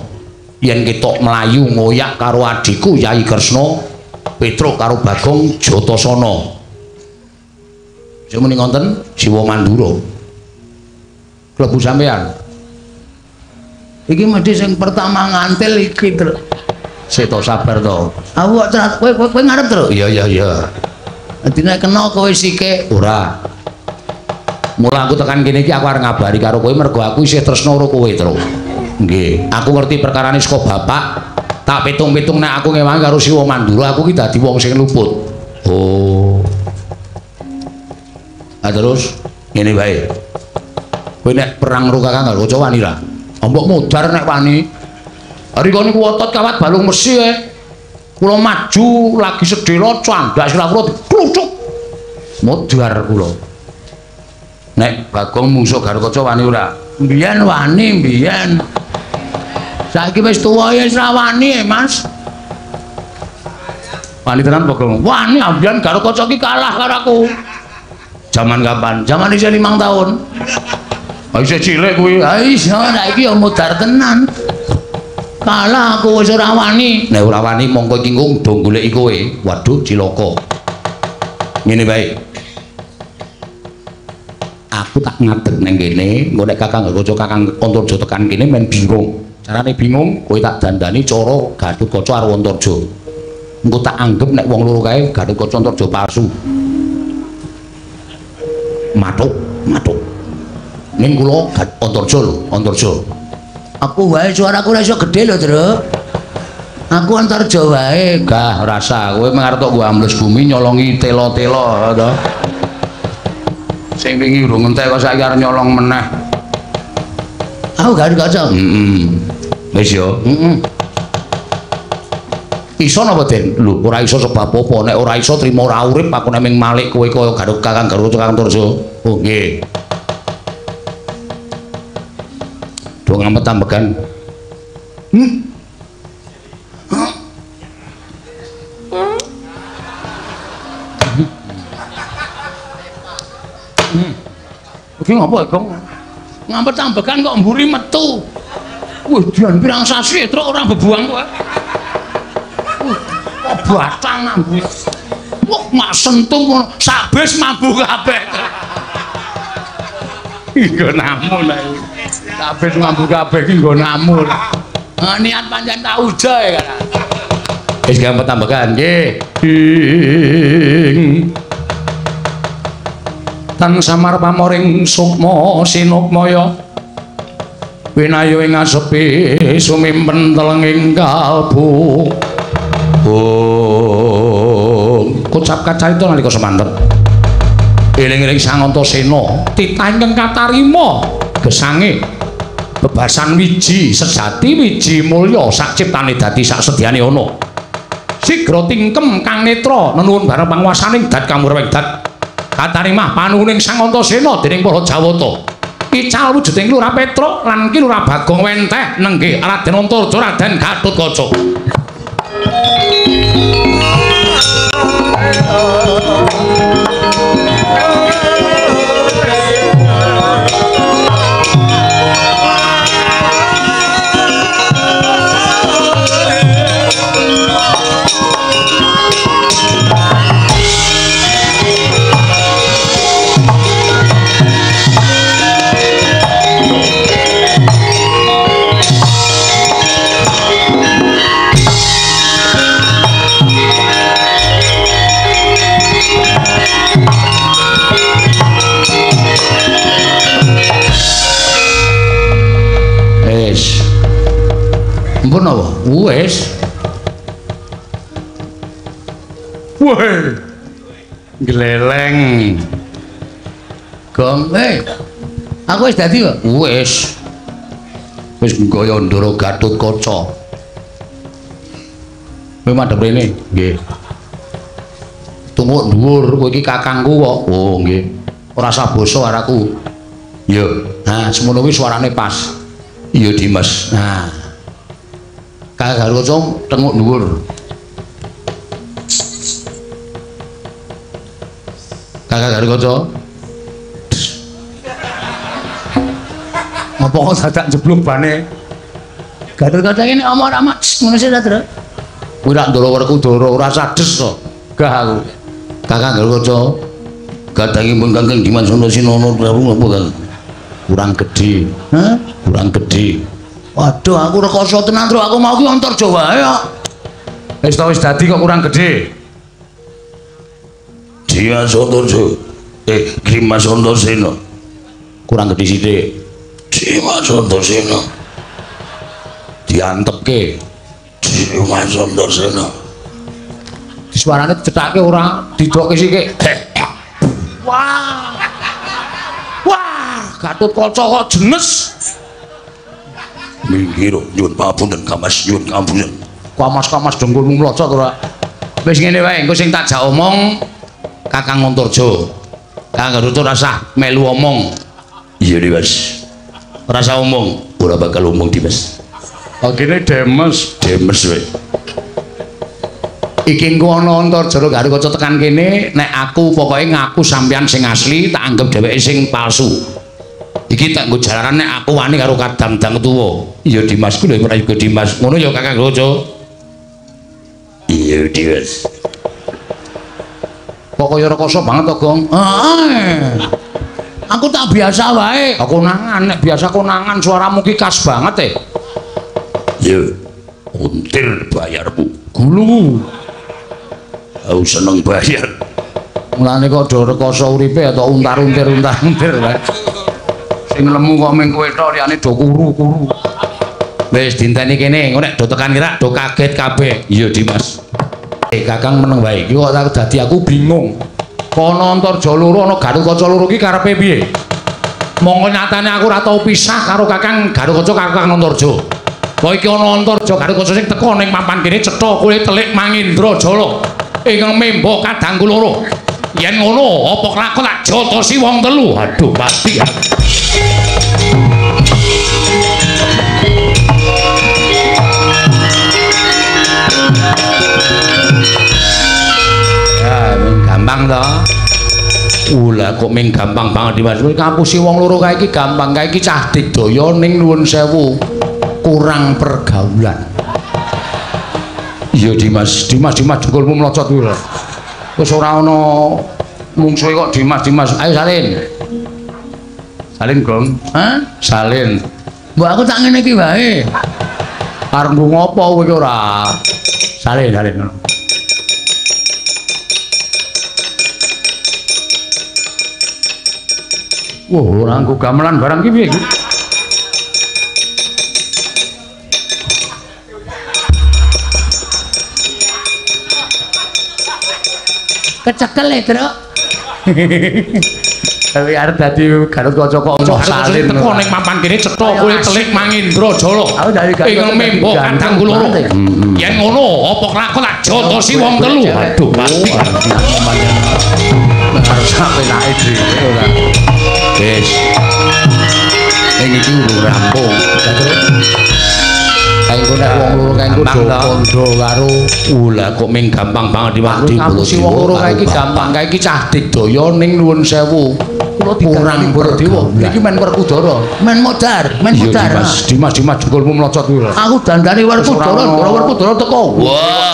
Yen ketok mlayu ngoyak karo adikku Yayi Kresna Petruk karo Bagong Jatasana. Sing muni ngoten Siwa Mandura. Klebu sampean. Iki mesti sing pertama ngantil iki, Tru. Seto sabar to. Aku kok kowe ngarep, Tru? Iya. Dadi nek kena kowe sike ora. Mula aku tekan kene iki aku arep ngabari karo kowe mergo aku isih tresna karo kowe, Tru. Nggih, aku ngerti perkarane saka bapak. Tak pitung-pitung nek aku ngewangi karo Siwa Mandura aku ki dadi wong sing luput. Oh. Ah terus ngene wae. Kowe nek perang karo Kakang Raca wani ra? Mbok mudar nek wani. Rika niku otot kawat balung mesi kula maju lagi sedhela candak sira kula diklucuk. Mudar kula. Nek Bagong mungsuh Garkaca wani ora? Mbiyen wani, mbiyen. Saiki wis tuwa ya ora wani, Mas. Wani tenan Bagong. Wani ambiyen Garkaca ki kalah karo aku. Zaman kapan? Zaman isih 5 tahun. Ah isih cilik kuwi. Ha iso, nek iki ya mudar tenan. Kalah aku wis ora wani. Nek ora wani mongko iki do goleki kowe. Waduh, cilaka. Ngene bae. Aku tak ngadeg nang kene, engko nek Kakang Garkaca Kakang Antarja tekan kene men bingung. Carane bingung, kowe tak dandani cara Gatotkaca karo Antarja. Engko tak anggap nek wong loro kae Gatotkaca Antarja palsu. Matuk. Ning kula Antarja lho, Antarja. Aku wae suaraku ora iso gedhe lho, Tru. Aku Antarja wae, gah rasa kowe mengarep tok gua ambles bumi nyolongi telo-telo to. Sing wingi urung entek kok saiki arep nyolong meneh. Aku gak kaca. Wis yo. Iso napa, Den? Lho, ora iso sebab apa? Nek ora iso trimo ora urip aku nek ming malik kowe kaya karo Kakang Garwa Turjo. Oh, nggih. Do ngamet tambekan. Iki ngopo, Gong? Ngampet tambekan kok mburi metu. Wih, dian pirang sasi truk ora bebuang kowe. Kok batang ambu. Wah, mak sentuh sabes mambu kabeh. Nggo namun ae. Sabes mambu kabeh iki nggo namun. Niat pancen tak uja ya kan. Wis ngampet tambekan nggih. Tan samar pamoring sukma sinukmaya winayu ing asepi sumimpen telenging kalbu kocap kacarita nalika semanten eling-eling Sang Antasena titah ingkang katarima gesange bebasan wiji sejati wiji mulya sak ciptane dadi sak sedyane ana sigra tingkem kang netra nenuwun bareng panguwasaning dat kamurweng dat katarimah panuwuning Sang Antasena dening para Jawata. Ical wujuding Lurah Petruk lan Ki Lurah Bagong Wenteh nenggih Raden Antarja Raden Gatotkaca. Mpun apa? Wis. Woi. Gleleng. Gong, aku wis dadi kok. Wis. Wis nggaya Ndara Gatotkaca. Kowe madhep rene, nggih. Tunggu dhuwur, kowe iki kakangku kok. Oh, nggih. Ora usah basa karaku. Ya, nah semono kuwi suarane pas. Iya, Dimas. Nah. Kakang Garwaca tenguk dhuwur. Kakang Garwaca. Ngopo kok dadak jeblok bane? Gatotkaca kene omong ramak ngono sih ta, Tru? Kuwi rak ndara werku Dara ora sades to. Gah aku. Kakang Garwaca gadhangipun Kakang Dimas Antasena Prabu napa Kang? Kurang gedhe. Hah? Kurang gedhe. Waduh, aku rekoso tenan, Tru. Aku mau ki Antarja wae kok. Wis dadi kok kurang gedhe. Dimas Antarja. Dimas Antasena. Kurang gedhe sithik. Dimas Antasena. Diantepke. Dimas Antasena. Suarane dicethake ora didokke sithik. Wah. Wah, Gatotkaca kok jenes. Minggir nyuwun pamunten Kamas nyuwun ngapunten. Kamas dengkulmu mlocot ora. Wis ngene wae engko sing tak jak omong Kakang Antarja. Kakang Garwaca rasah melu omong. Iya Dimas. Rasa omong, ora bakal omong Dimas. Agene Demes wae. Iki engko ana Antarja karo Garwaca tekan kene nek aku pokoke ngaku sampeyan sing asli tak anggap dheweke sing palsu. Iki tak nggo jalaran nek aku wani karo kadang-dang tuwa. Iya Dimasku lho ora juga Dimas. Ngono ya Kakang Garwaca. Iya Dimas. Kok kaya rekoso banget to, Gong? Heeh. Aku tak biasa wae. Konangan nek biasa konangan suaramu ki khas banget Yo. Untir bayarmu. Gulu. Aku seneng bayar. Mulane kok do rekoso uripe atau untar-untir wae. Sing lemu kok mung kowe tok liyane do kuru-kuru. Wis dinteni kene, engko nek do tekan kira do kaget kabeh. Iya Dimas. Kakang meneng wae iki kok dadi aku bingung. Kono Antarja loro ana Garukaca loro iki karepe piye? Monggo nyatane aku ora tau pisah karo Kakang Garukaca karo Kakang Antarja. Kok iki ana Antarja Garukaca sing teko ning papan kene cetha kowe telik Mangindrajala ingkang memba kadangku loro. Yen ngono apa kelakon tak jotosi wong telu. Aduh pati. Ya, gampang to. Ula kok ming gampang banget Dimas. Ngapusi wong loro kae iki gampang, kae iki cah digdaya ning nuwun sewu. Kurang pergaulan. Iya Dimas, jengkulmu mlocot kuwi lho. Wis ora ana mungsuhe kok Dimas. Ayo salin. Salin, Gong. Hah? Salin. Mbok aku tak ngene iki wae. Arep ngopo kowe iki ora? Salin ngono. Wah, ora nggo gamelan barang iki piye iki? Kecekel ya, Truk. Tapi arep dadi Garukaca kok ono salin. Teko ning papan kene cetha kowe telik Mangindrajala. Ingkang memba kadangku loro. Yen ngono apa kelakon tak jotosi wong telu. Aduh, pasti. Harus sampe naik dhewe ora. Wis. Iki urung rampung. Kanggo nek wong loro kanggo kondo karo ula kok ming gampang banget diwadi si wong loro kae iki gampang kae iki cah digdaya ning nuwun sewu kula kurang Baladewa iki men Werkudara men modar Dimas jengkulmu mlocot kuwi aku dandani Werkudara teko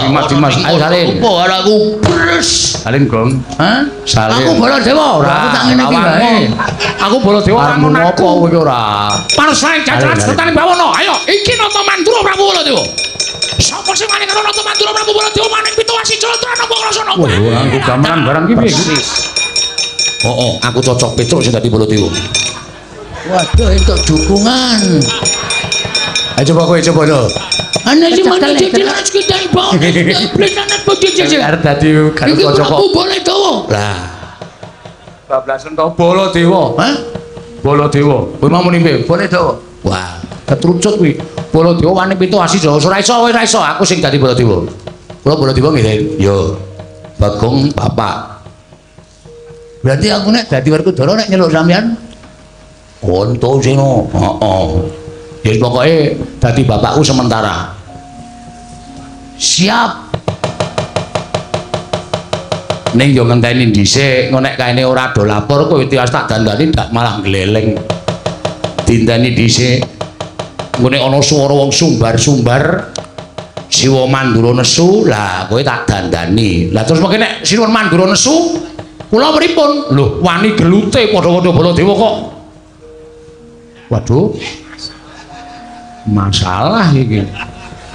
Dimas ayo salin opo aku bres salin Gong hah salin aku Baladewa ora aku tak ngene iki wae aku Baladewa ora ngono apa kowe iki ora parsane jajaran sertane bawono ayo iki nata Mandura Prabu Baladewa. Sapa sing wani karo Nata Mandura Prabu Baladewa maning Pitawasi Jayatra napa ngrasana? Wah, aku gamelan barang ki piye iki? Oh, aku cocok Petruk sing dadi Baladewa. Waduh, entuk dukungan. Ayo coba kowe coba lho. Ana iki mani jejelas kita ibu. Blenanet bojejejel. Arep dadi Garukaca kok. Prabu Baladewa. Lah. Bablasan to Baladewa. Hah? Baladewa. Kowe mau muni piye? Baladewa. Wah, ketrucut kuwi. Baladewa wani Pitawasi Jayatra ora iso aku sing dadi Baladewa. Kula Baladewa nggih. Yo. Bagong bapak. Berarti aku nek dadi Werkudara nek nyeluk sampean konto sino. Heeh. Ya pokoke dadi bapakku sementara. Siap. Ning yo ngenteni dhisik, ngono nek kaene ora do lapor kowe tiwas tak dandani dak malah gleleng. Dinteni dhisik. Ngene ana swara wong sumbar-sumbar Siwa Mandura nesu, lah kowe tak dandani. Lah terus mengke nek Siwa Mandura nesu, kula pripun? Lho, wani gelute padha-padha Baladewa kok. Waduh. Masalah iki.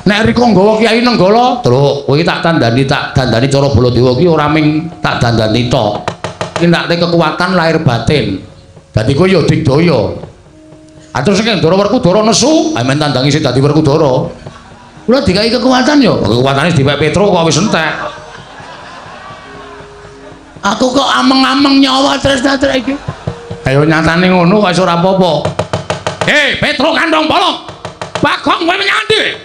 Nek riko nggawa Kyai Nenggala, Truk, kowe tak dandani cara Baladewa iki ora ming tak dandani tok. Iki ndakne kekuatan lahir batin. Dadi kowe ya digdaya. Atus sing Ndara Werkudara nesu, amen tandangi sing dadi Werkudara. Kula dikai kekuatan ya. Kekuatane dipek Petruk kok wis entek. Aku kok ameng-ameng nyawa tresna-tresna iki. Ayo nyatane ngono kok ora apa-apa. Hei, Petruk kandhong bolong. Bagong kowe menyang ndi?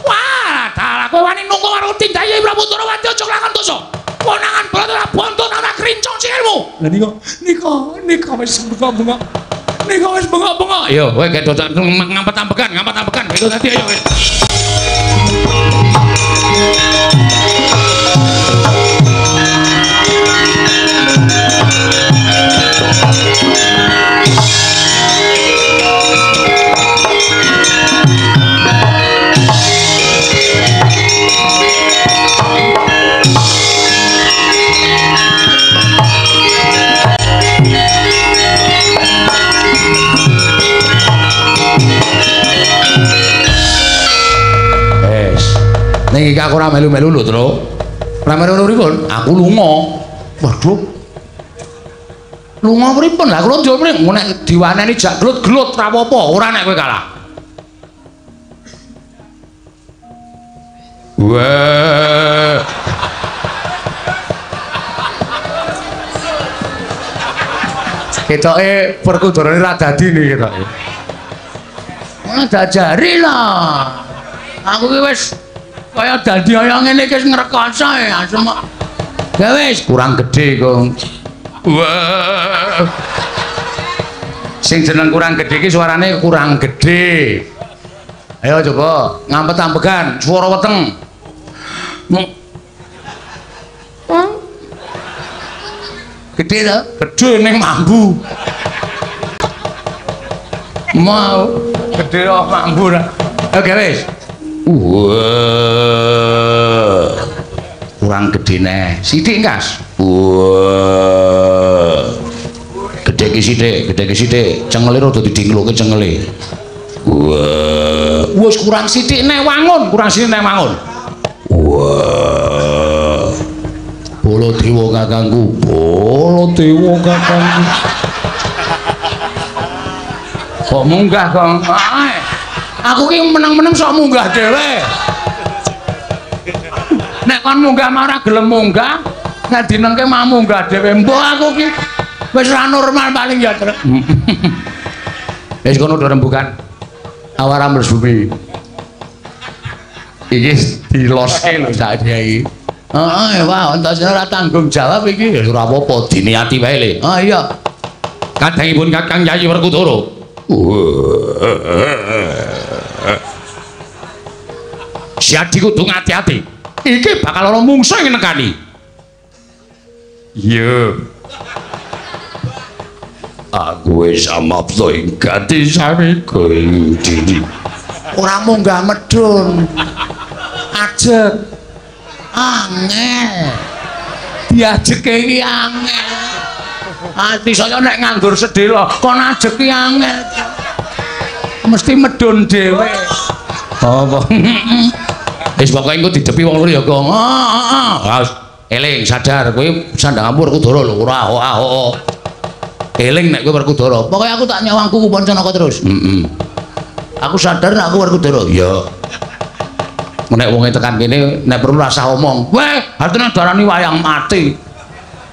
Wah, dalah kowe wani nunggu karo Tindayai Prabu Darawati aja lakon dosa. Konangan Baladewa bontot ana krincong sikilmu. Lah nika wis bengok-bengok. Nika wis bengok-bengok. Yo, kowe gek ngambet ambekan. Itu tadi ayo. Ning iki aku ora melu-melu lho, Tru. Ora melu pripun? Aku lunga. Waduh. Lunga pripun? Lah kula ndhewe nek diwaneni jak glut-glut ora apa-apa, ora nek kowe kalah. Wah. Ketoke perkudarane ra dadi nih ketoke. Ora dajari lah. Aku ki wis kaya dadi kaya ngene iki ngrekoso ya asem. Ya wis kurang gedhe kok. Wah. Sing jeneng kurang gedhe iki suarane kurang gedhe. Ayo coba ngampet-ampegan swara weteng. Gede ta? Gede ning mambu. Mau gede kok mambu ra. Oke wis. Wah. Kurang gede neh. Sithik, Kas. Wah. Gede ki sithik. Cengele rada didingloke cengele. Wah. Wis kurang sithik neh wangun. Wah. Baladewa kakangku. Kok munggah kok. Aku ki meneng-meneng sok munggah dhewe. Nek kon munggah marah gelem munggah, nek dinengke mau munggah dhewe. Mbok aku ki wis ra normal paling ya. Wis kono do rembugan. Awara mlebu. Iki diloske lho saiki iki. Heeh, wah, entasane ora tanggung jawab iki. Ya ora apa-apa, diniati wae le. Ah iya. Kadangipun Kakang Yayi Werkudara. Siadi kudu ngati-ati. Iki bakal ana mungsuh sing nekani. Iya. Aku wis samapta ing gati sawiku ing diri. Ora munggah medhun. Ajeg. Angel. Diajeke iki angel. Ati saya nek nganggur sedhela kon ajek iki angel. Mesti medhun dhewe. Apa? Wis pokoke engko didepi wong loro ya, Gong. Heeh. Eling sadar kowe sandang ampur Werkudara lho, ora oh. Eling nek kowe Werkudara. Pokoke aku tak nyawangku Pancanaka terus. Aku sadar nek aku Werkudara. Ya. Nek wonge tekan kene nek perlu rasa omong. Weh, artine darani wayang mati.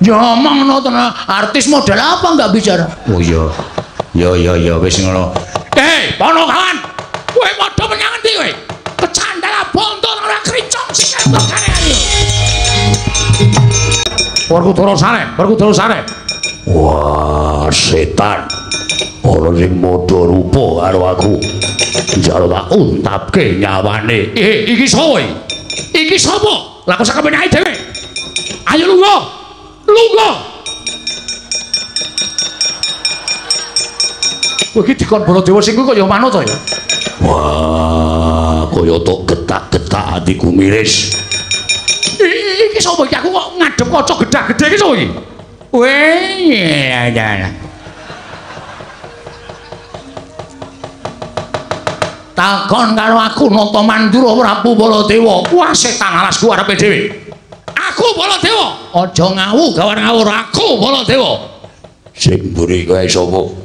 Ya omong ngono tenan. Artis model apa enggak bicara? Oh iya. Ya wis ngono. Ponokawan. Kowe padha menyang endi kowe? Kecandala bontot ora kricong sing kene ayo. Werkudara sare. Wah, setan. Ora sing padha rupa karo aku. Jare tak untapke nyawane. Iki sapa iki? Sapa? Lah kok sakmene ae dhewe. Ayo lunga. Kowe iki dikon Baladewa sing kuwi kaya manut to ya. Wah, kaya tok getak-getak atiku miris. Iki sapa iki? Aku kok ngadep kaca gedhe-gedhe iki sapa iki? Weh, ya. Takon karo aku nata mandura Prabu Baladewa. Wah, setan alasku arepe dhewe. Aku Baladewa. Aja ngawur aku Baladewa. Sing mburi kae sapa?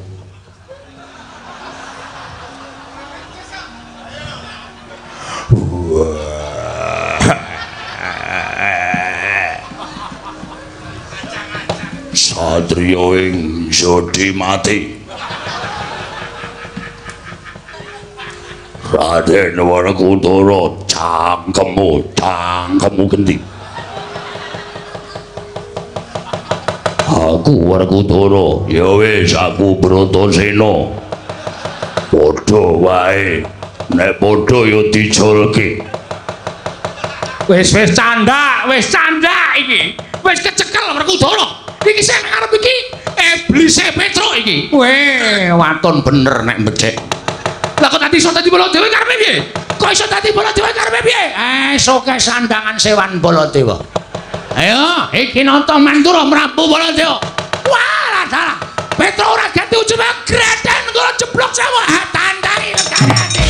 Satria ing Jodi mati. Raden Werkudara, cangkemmu gendi. Aku Werkudara, ya wis aku Bratasena. Padha wae, nek padha ya diculke. Wis canda iki. Wis kecekel Werkudara. Iki sing arep iki iblise Petro iki. Weh, waton bener nek becik. Lah kok tadi iso dadi Baladewa karepe piye? Kok iso dadi Baladewa karepe piye? Soke sandangan sewan Baladewa. Ayo, iki nonton mandura Prabu Baladewa. Wah, dalah. Petro ora ganti ujube greten kula jeblok sewu. Tandangi karene.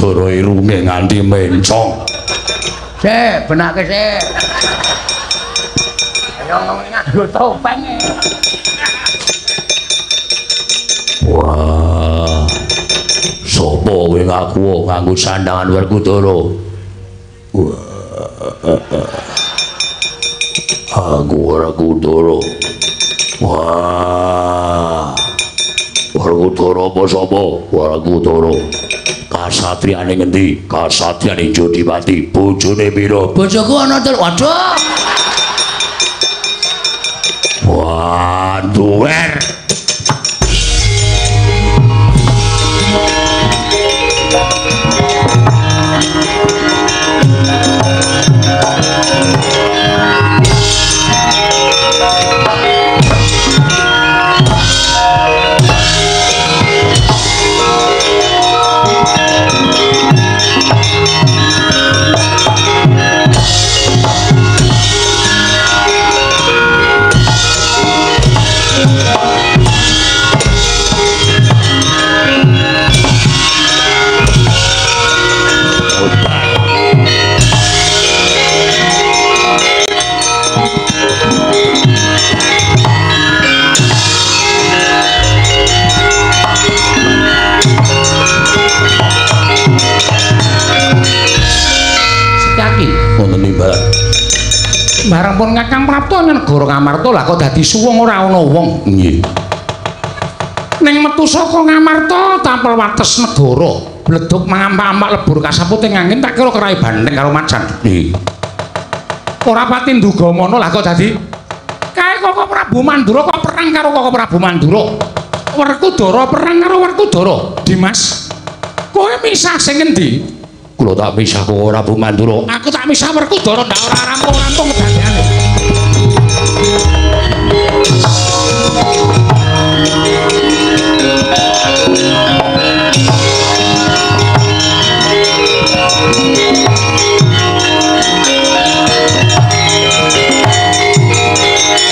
Werkudara irunge nganti mencong. Sik, benake sik. Ayo nganggo topeng. Wah. Sopo kowe ngaku nganggo sandangan Werkudara? Aku Werkudara. Wah. Werkudara apa sapa? Werkudara. Kasatriyane ngendi? Kasatriyane Jodipati. Bojone pira? Bojoku ana telu. Waduh. Wah, duwer. Barang pun Kakang Prapto negara Ngamarta lah kok dadi suwung ora ana wong. Nggih. Ning metu saka Ngamarta tampel wates negara, bleduk mangampak-ampak lebur kasaputing angin tak kira kerai banteng karo macan. Nggih. Ora pati nduga mono lah kok dadi kae Koko Prabu Mandura kok perang karo Koko Prabu Mandura. Werkudara perang karo Werkudara. Dimas, kowe misah sing endi? Kula tak misah Koko Prabu Mandura. Aku tak misah Werkudara ndak ora rampung-rampung kedadeane.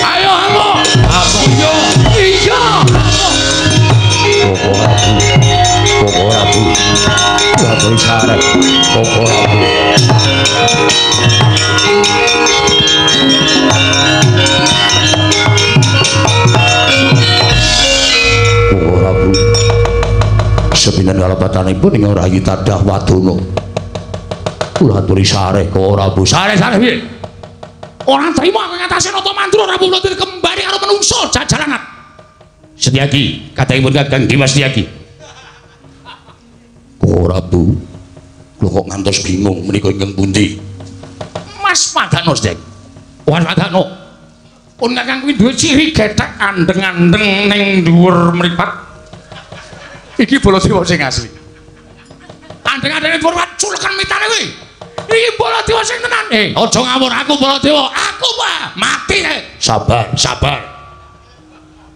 Ayo amo. Amo yo. Iya. Koko Prabu. Waduh sarep. Koko Prabu. Koko Prabu. Sepinten kalepatanipun ing Rayi Tadah Wadana. Kula aturi sareh Koko Prabu. Sareh-sareh piye? Ora trima aku ngatasi Nata Mandura Prabu Blodil kembali karo menungso jajaranat. Setyaki, kathahipun Kakang Dimas Setyaki. Koko Prabu. Lho kok ngantos bingung menika ingkang pundi? Mas Padano, Dek. Mas Padano. Pun Kakang kuwi duwe ciri gethek andeng-andeng ning dhuwur mripat. Iki Baladewa sing asli. Andeng-andeng dhuwur culekan mitane kuwi. Iki Baladewa sing tenan. Aja ngawur aku Baladewa. Aku Pak, mati nek. Sabar, sabar.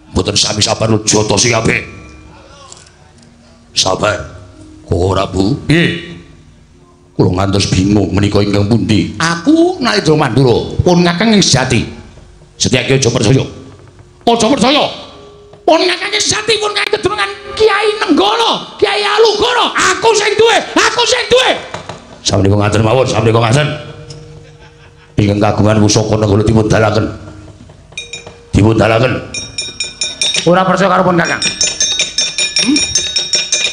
Mboten sami sabar lho jotosi kabeh. Sabar. Koko Prabu. Nggih. Kula ngantos bingung menika ingkang pundi. Aku Narendra Mandura, pun Kakang ing sejati. Setyaki aja percaya. Aja percaya. Pun Kakang ing sejati pun Kakang kedunungan Kiai Nenggala, Kiai Alugara. Aku sing duwe, aku sing duwe. Sampun ngaten mawon, sampun ngaten. Ingkang kagungan pusaka Nenggala dipun dalaken. Dipun dalaken. Ora percaya karo pun Kakang.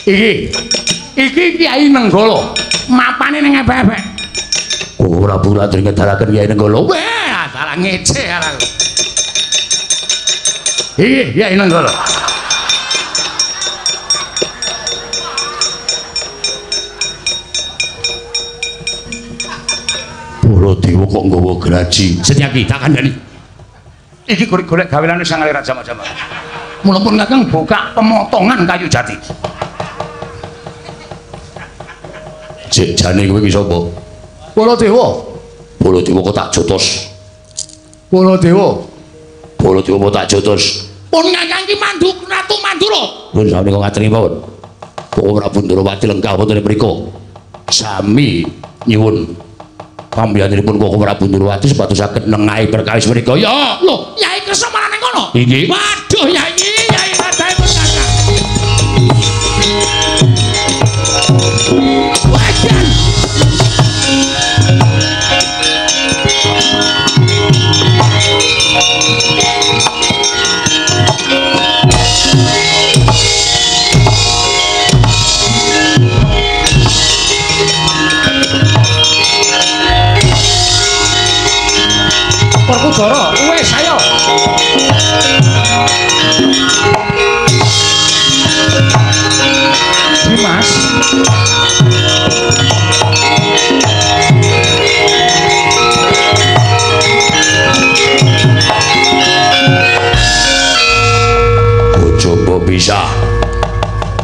Iki Kiai Nenggala. Mapane ning ebek-ebek. Ora pura dringe dalaken Kiai Nenggala. Wah, dalah ngece arek. Iki Kiai Nenggala. Baladewa kok nggawa graji. Setyaki tak kandhani. Iki golek gaweane sang Raja Majapahit. Mula pun Kakang buka pemotongan kayu jati. Cek jane kowe iki sapa? Baladewa. Baladewa kok tak jotos. Baladewa. Baladewa tak jotos. Pun Kakang iki Manduk Ratu Mandura. Pun sami kok ngateni mawon. Koko Prabu Ndrawati lengkap wonten mriku. Sami nyuwun pambiyanipun Koko Prabu Ndrawati sepatu saged nengahi perkawis menika. Ya, lho, Yai Kresna malah ning kono. Nggih. Waduh, Yai kathahipun Kakang. Werkudara wis ayo Dimas coba bisa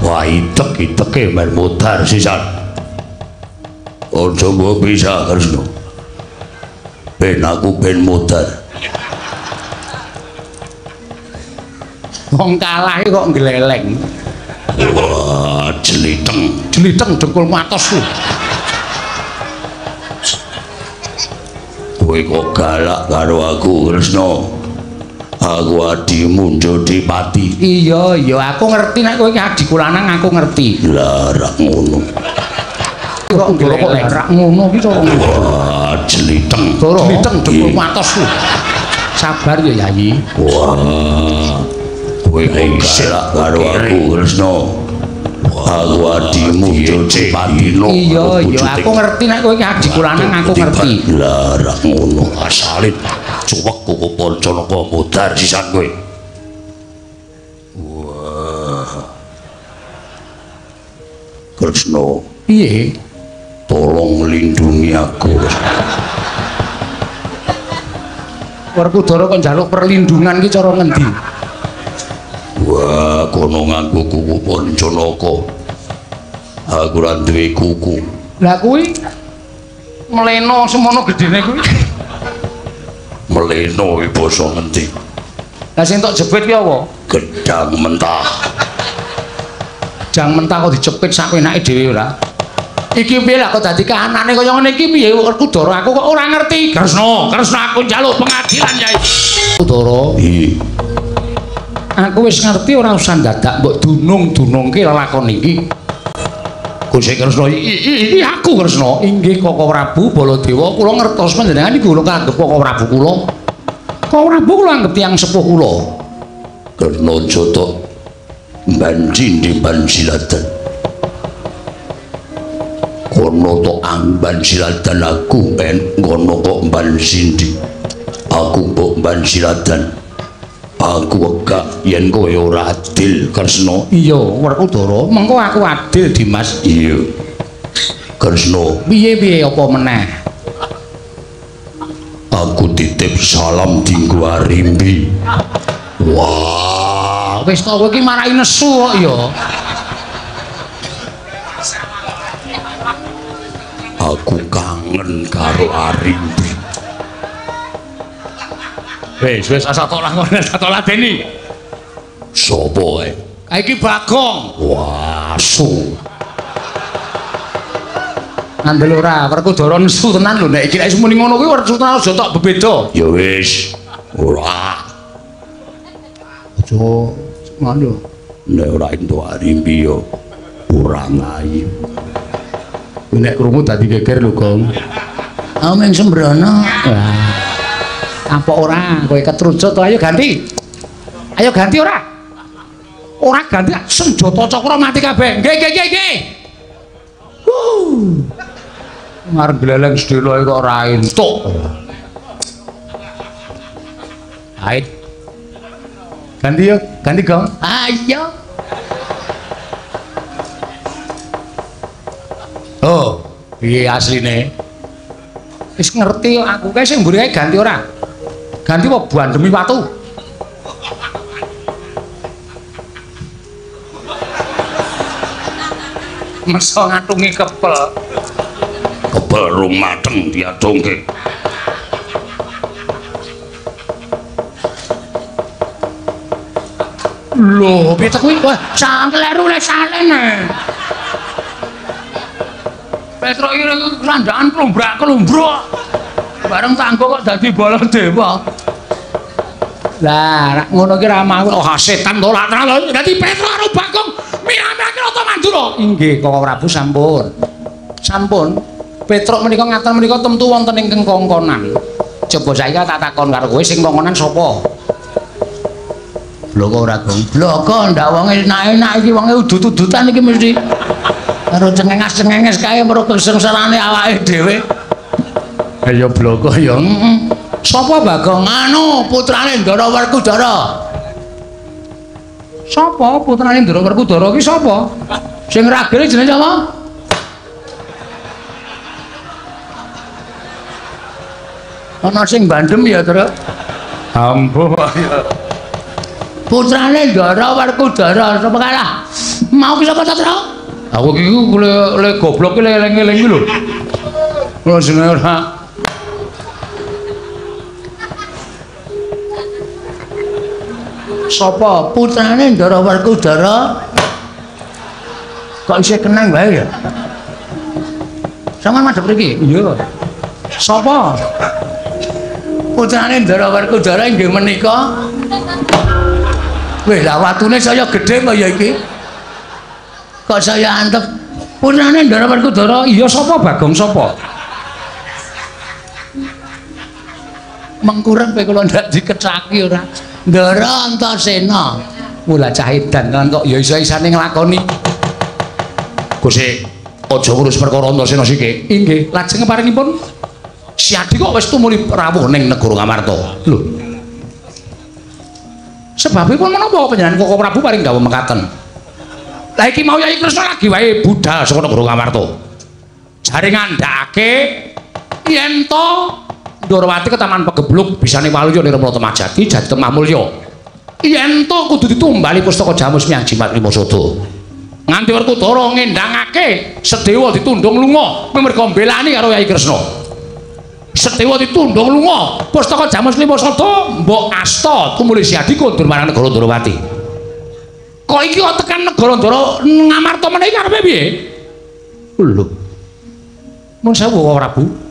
wah itek-iteke men modar sisan coba bisa Kresna ben aku ben modar wong kalah kok gleleng wah jeliteng dengkul matos kowe kok galak karo aku Kresna aku adimu Jodipati. Iya, aku ngerti nek kowe iki adikku lanang aku ngerti. Lah rak ngono. Kok rak ngono ki cara ngono. Wah, jeliteng dengkul matos ku. Sabar ya Yayi. Wah. Kowe galak karo aku Kresna. Aku adimu Jodipati. Iya, aku ngerti nek kowe iki adikku lanang aku ngerti. Lah rak ngono asalin. Cuwek kok Pancanaka modar sisan kowe. Wah. Kresna, piye? Tolong lindungi aku. Werkudara kok njaluk perlindungan ki cara ngendi? Wah, kono nganggo kuku Pancanaka. Aku ora duwe kuku. Lah kuwi mleno semono gedene kuwi. Meleno iki basa ngendi? Lah sing tok jepit ki apa? Gedang mentah. Jang mentah kok dijepit sak enake dhewe ora. Iki piye lah kok dadi kahanane kaya ngene iki piye Werkudara aku kok ora ngerti. Kresna aku njaluk pengadilan Yai. Werkudara. Aku wis ngerti ora usah dadak mbok dunung-dunungke lelakon iki. Gusti Kresna iki aku Kresna. Inggih Koko Prabu Baladewa kula ngertos panjenengan iki kula kanggep Koko Prabu kula. Koko Prabu kula anggap tiyang sepuh kula. Karena jotok banjin di Bansilatan. Kono to amban silatan aku ben ngono kok Bansindi. Aku kok Bansilatan. Aku wegah yen kowe ora adil Kresna. Iya, Werkudara, mengko aku adil Dimas. Iya. Kresna, piye-piye apa meneh? Aku titip salam dinggo Arimbi. Wah, wis to kowe iki marai nesu kok ya. Aku kangen karo Arimbi. Wis asal tok lakone tok ladeni. Sopo ae? Iki Bagong. Wah, su. Ngandel ora Werkudara nesu tenan lho nek iki nek muni ngono kuwi Werkudara aja tok bebeda. Ya wis, ora. Aja ngono. Nek ora entuk Arimbi yo ora ngayu. Nek krungu dadi geger lho, Gong. Ameng sembrono. Apa ora kowe ketrucut to ayo ganti. Ayo ganti ora? Ora ganti senjata cakra mati kabeh. Nggih. Ngarep gleleng sedelo kok ora entuk. Ait. Ganti yo, ganti Gong. Ayo. Oh, piye asline? Wis ngerti kok aku kae sing mburi kae ganti ora? Ganti apa bandemi watu? Masa ngatungi kepel. Kepel rung mateng diadongke. Lho, piye to kuwi? Wah, kleru le salene. Petruk iki randakan klumbrak-klumbruk. Bareng tanggo kok dadi Baladewa. Lah, ngono ki ra mau setan to lak tenan. Dadi Petruk karo Bagong mirame-mirame rata mandura. Inggih, Koko Prabu sampun. Sampun. Petruk menika ngaten menika temtu wonten ing kengkongkonan. Coba saiki tak takon karo kowe sing kongkonan sapa? Bloko ora, Gong. Bloko ndak wong enak-enak iki wonge udut-udutan iki mesti. Karo cengenges-cengenges kae mergo kesengsarane awake dhewe. Ya bloko ya. Sapa Bagong? Anu putrane Ndara Werkudara. Sapa putrane Ndara Werkudara ki sapa? Sing ragile jenenge sapa? Ana sing bandem ya, Tru. Ampuh ya. Putrane Ndara Werkudara sapa kalah? Mau ki sapa ta, Tru? Aku ki le goblok ki eling-eling ki lho. Ora jenenge ora. Sapa putrane Ndara Werkudara? Kok isih kenang wae ya? Sampeyan madhep mriki? Iya. Sapa? Putrane Ndara Werkudara inggih menika. Weh, lah watune saya gedhe kok ya iki. Kok saya antep putrane Ndara Werkudara? Iya sapa Bagong sapa? Mengkurang kowe kula ndak dikecaki ora. Ndara Antasena. Mula cahidan kan kok ya isa-isane nglakoni. Gusti, aja ngurus perkara Antasena siki. Inggih, lajeng paringipun Si Adi kok wis tumuli rawuh ning negara Ngamarta. Lho. Sebabipun menapa panjenengan Koko Prabu paring dawuh mekaten? Lah iki mau Yai Kresna lagi wae budal saka negara Ngamarta. Jare ngandhakake yen to Ndorowati ketaman pegebluk bisane waluya ning Remata Majati jati temah mulya. Yen to kudu ditumbali pustaka Jamus Miang Jimat Limasada. Nganti Werkudara ngendhangake Sedewa ditundung lunga merga mbelani karo Yai Kresna. Sedewa ditundung lunga pustaka Jamus Limasada mbok asta tumuli Si Adi kondur marang negara Ndorowati. Kok iki kok tekan negara Ndara Ngamarta meneh karepe piye? Lho. Mun sewu Prabu.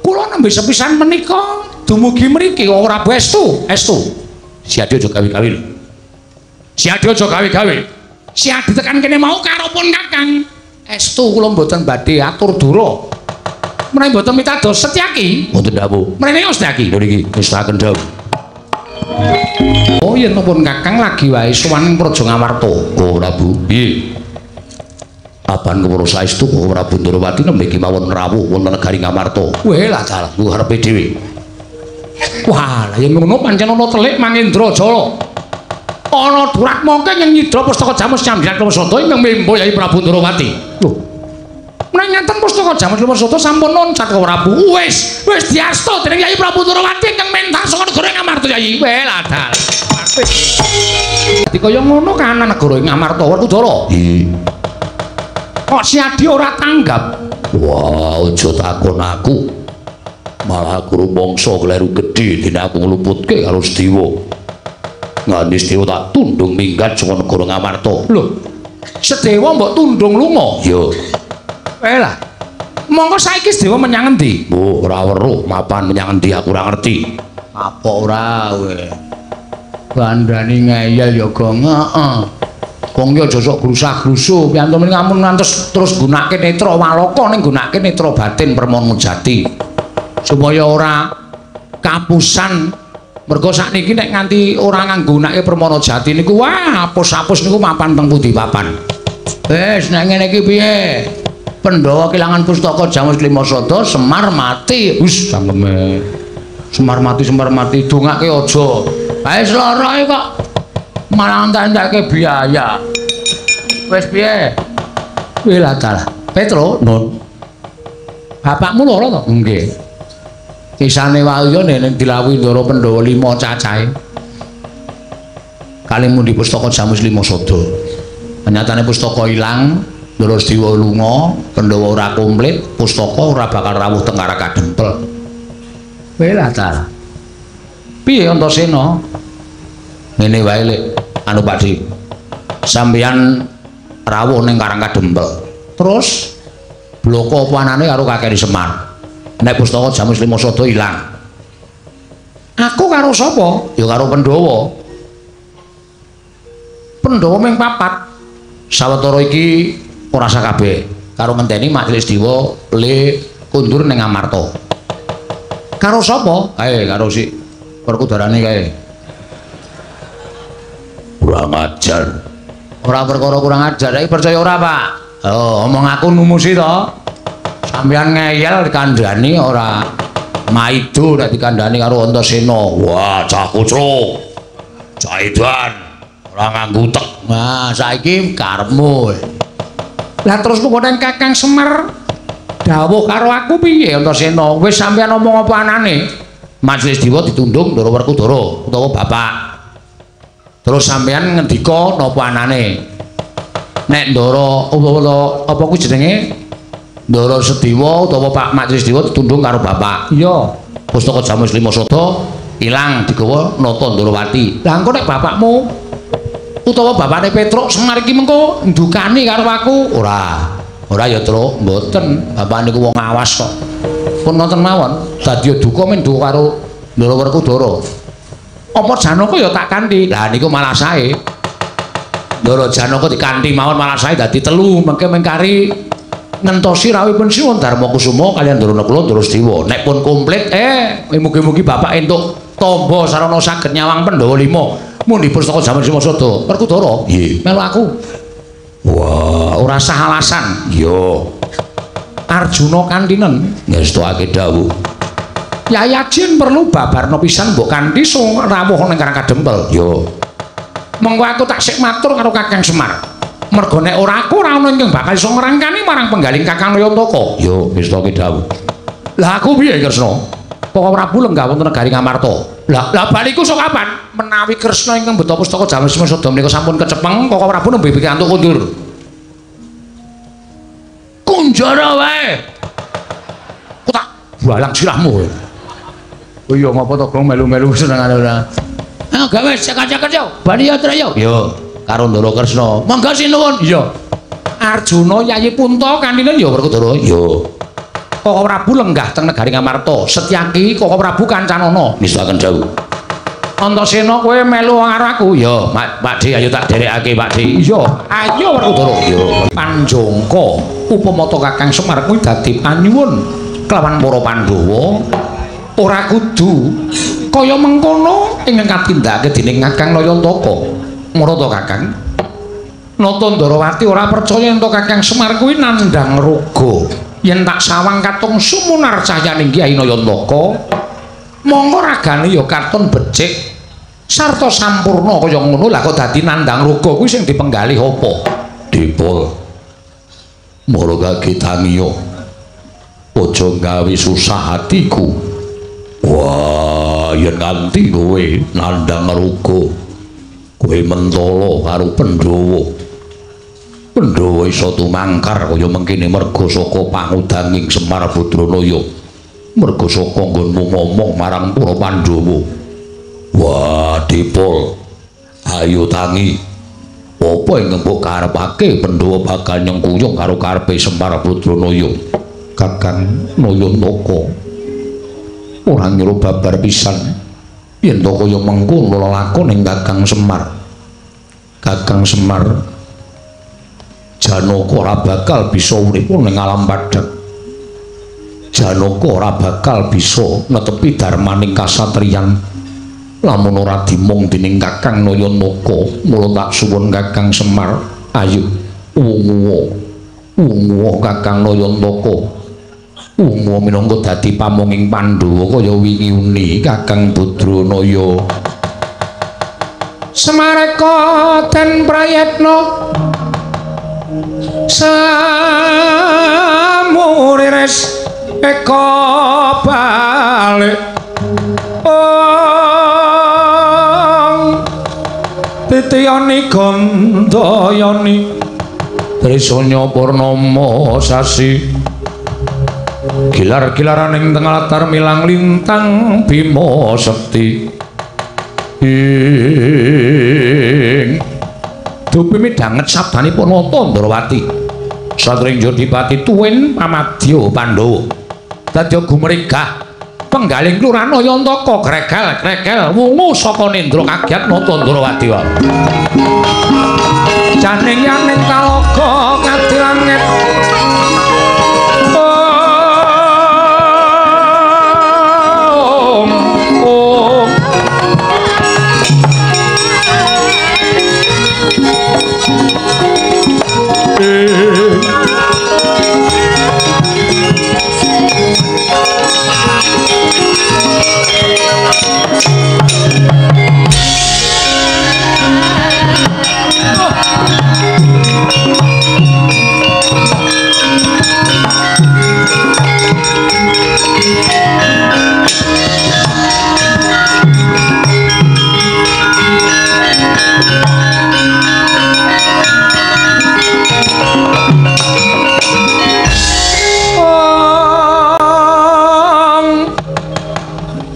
Kula nembe sepisan menika dumugi mriki ora estu. Si Adi aja gawe-gawe lho. Si Adi aja gawe-gawe. Si Adi tekan kene mau karo pun Kakang. Estu kula mboten badhe atur dura. Menawi mboten mitados Setyaki. Mboten dawuh. Mrene Setyaki lho niki wis saken dawuh. Oh yen pun Kakang lagi wae sowan ing Praja Ngamarta. Oh Prabu. Nggih. Apan kawula saestu Prabu Ndorowati nembe kemawon rawuh wonten negari Ngamarta. Weh lah cal ku karepe dhewe. Wah, lah yen ngono pancen ana telik Mangendrajala. Ana durak mongke yen nyidra pustaka Jamus Nyambyan Limasada ing membo Yai Prabu Ndorowati. Lho. Menawi ngaten pustaka Jamus Limasada sampun noncat ka Prabu. Wis diasta dening Yai Prabu Ndorowati ingkang mentar saka negara Ngamarta Yai. Weh lah dal. Dadi kaya ngono kahanan negara Ngamarta Werkudara. Nggih. Kok Si Adi ora tanggap? Wah, aja takon aku. Malah aku rumangsa kleru gedhe dene aku ngluputke karo Sedewa. Nganti Sedewa tak tundung minggat saka negara Ngamarta. Lho. Sedewa mbok tundung lunga? Iya. Lah. Monggo saiki Sedewa menyang endi? Oh, ora weruh mapan menyang endi aku ora ngerti. Apa ora kowe? Bandani ngeyel ya gong. Heeh. Wong ki aja sok grusah-grusuh, piantun ngamun ngantos terus gunake netra walaka ning gunake netra batin Permana Jati. Supaya ora kapusan. Mergo sakniki nek nganti ora nganggunake Permana Jati niku wah apus-apus niku mapan teng pundi papan. Wis nek ngene iki piye? Pandhawa kelangan pustaka Jamus Limasada Semar mati. Wis cangkeme. Semar mati dongake aja. Wis lara kok malah entek-entekke biaya. Wis piye? Kuwi lah dalah. Petro, Nun. Bapakmu lara to? Nggih. Kisane wae ning dilawuhi Ndara Pandhawa 5 cacahe. Kalih mundi pustaka Jamus Limasada. Nyatane pustaka ilang, Ndara Sedewa lunga, Pandhawa ora komplit, pustaka ora bakal rawuh teng Karakadempel. Kuwi lah dalah. Piye Antasena? Ngene wae Lek. Anu Pakdi, sampeyan rawuh ning Karakadempel. Terus bloko apa anane karo Kakek Semar. Nek pustaka Jamus Limasada ilang. Aku karo sapa? Ya karo Pandhawa. Pandhawa ming 4. Sawetara iki ora sakabeh. Karo ngenteni Majelis Dewa le kundur ning Ngamarta. Karo sapa? Kae karo si Werkudarane kae. Kurang ajar. Ora perkara kurang ajar, iki percaya ora, Pak? Oh, omong aku numusi to. Sampeyan ngeyel kandhani ora Maido nek dikandhani karo Antasena. Wah, cah kucluk. Cah edan. Ora nganggo utek. Nah, saiki karepmu. Lah terus kemudian Kakang Semar dawuh karo aku piye Antasena? Wis sampeyan ngomong apa anane? Majelis Dewa ditundung Ndara Werkudara utawa bapak. Terus sampeyan ngendika napa anane? Nek Ndara apa kuwi jenenge? Ndara Sedewa utawa Pak Majelis Dewa ditundung karo bapak. Iya. Pustaka Jamus Lima Sada ilang digawa Nata Ndarawati. Lah engko nek bapakmu utawa bapakne Petruk Semar iki mengko ndukani karo aku? Ora ya, Truk, mboten. Bapak niku wong awas kok. Pun ngoten mawon, dadi duka men duka karo Ndara Werkudara. Apa Janaka ya tak kanthi? Lah niku malah sae. Ndara Janaka dikanthi mawon malah sae dadi 3 mengke mengkari ngentosi rawuhipun Siwa Darmakusuma kaliyan Ndara kula Ndara Sedewa. Nek pun komplit mugi-mugi bapak entuk tamba sarana saged nyawang Pandhawa 5. Mun di Pustaka Jamus Lima Sada. Werkudara, nggih, melu aku. Wah, ora sah alasan. Iya. Arjuna kantinen ngestukake dawuh. Yayajen perlu babarna pisan mbok kanthi rawuh ning Karang Kadempel. Yo. Mengko aku tak sik matur karo Kakang Semar. Mergo nek ora aku ora ana ingkang bakal iso ngrangkani marang penggaling Kakang Nayantaka. Yo, ngestukake dawuh. Lah aku piye Kresna? Kok Prabu lenggah wonten negari Ngamarta. Lah baliku sok kapan? Menawi Kresna ingkang beta Pustaka Jamus Lima Sada menika sampun kecepeng, kok Prabu nembe pikantuk kundur. Kunjara wae. Kok tak balang sirahmu. Oh iya ngapa to gong melu-melu senengane ora. Ah gawe cekak-cekak yo. Bani yatra yo. Yo, karo Ndara Kresna. Monggo sinuwun. Iya. Arjuna Yayi Punta kantinen yo Werkudara. Yo. Koko Prabu lenggah teng negari Ngamarta. Setyaki Koko Prabu kancanana. Nistakaken dawuh. Antasena kowe melu karo aku? Ya, Pakde ayo tak derekake, Pakde. Iya, ayo Werkudara. Iya. Panjangka upamata Kakang Semar kuwi dadi panyuwun kelawan para Pandhawa, ora kudu kaya mengkono ingkang katindakake dening Kakang Nayantaka. Mara to Kakang. Nata Ndarawati ora percaya ento Kakang Semar kuwi nandhang raga. Yen tak sawang katung sumunar cahyaning Kyai Nayantaka, monggo ragane ya katon becik sarta sampurna kaya ngono. Lah kok dadi nandhang raga kuwi sing dipenggalih apa? Dipol. Marga tangiya. Aja gawe susah hatiku. Wah, yen nganti kowe nandhang raga, kowe mentala karo Pandhawa. Pandhawa isa tumangkar kaya mengkene merga saka pangudanging Semar Badranaya, merga saka nggonmu ngomong marang para Pandhawa. Wah, Dipol, ayo tangi. Apa ingkang mbok karepake Pandhawa bakal nyengkuyung karo karepe Semar Badranaya? Kakang Nayantaka ora ngira babar pisan yen to kaya mengkono lelakoning Kakang Semar. Kakang Semar Janaka ora bakal bisa urip ning alam padhang. Janaka ora bakal bisa netepi darmaning kasatriyan lamun ora dimong dening Kakang Nayantaka. Mula tak suwun Kakang Semar, ayo wungu Kakang Nayantaka. Wungu minangka dadi pamonging Pandhawa kaya wingi uni Kakang Badranaya. Semareka den prayetna samurires eka balik titiyani gandayani trisanya purnama sasi gilar-gilaraning tengah latar milang lintang Bima Sekti dupi midhanget sabdanipun Nata Ndarawati Satringga Dipati tuwin pamadya Pandhawa dadi gumregah penggaling Kelurahan Nayantaka gregal-gregel wungu saka nendra kagiat Nata Ndarawati wae janing yaning kalaga kadilangit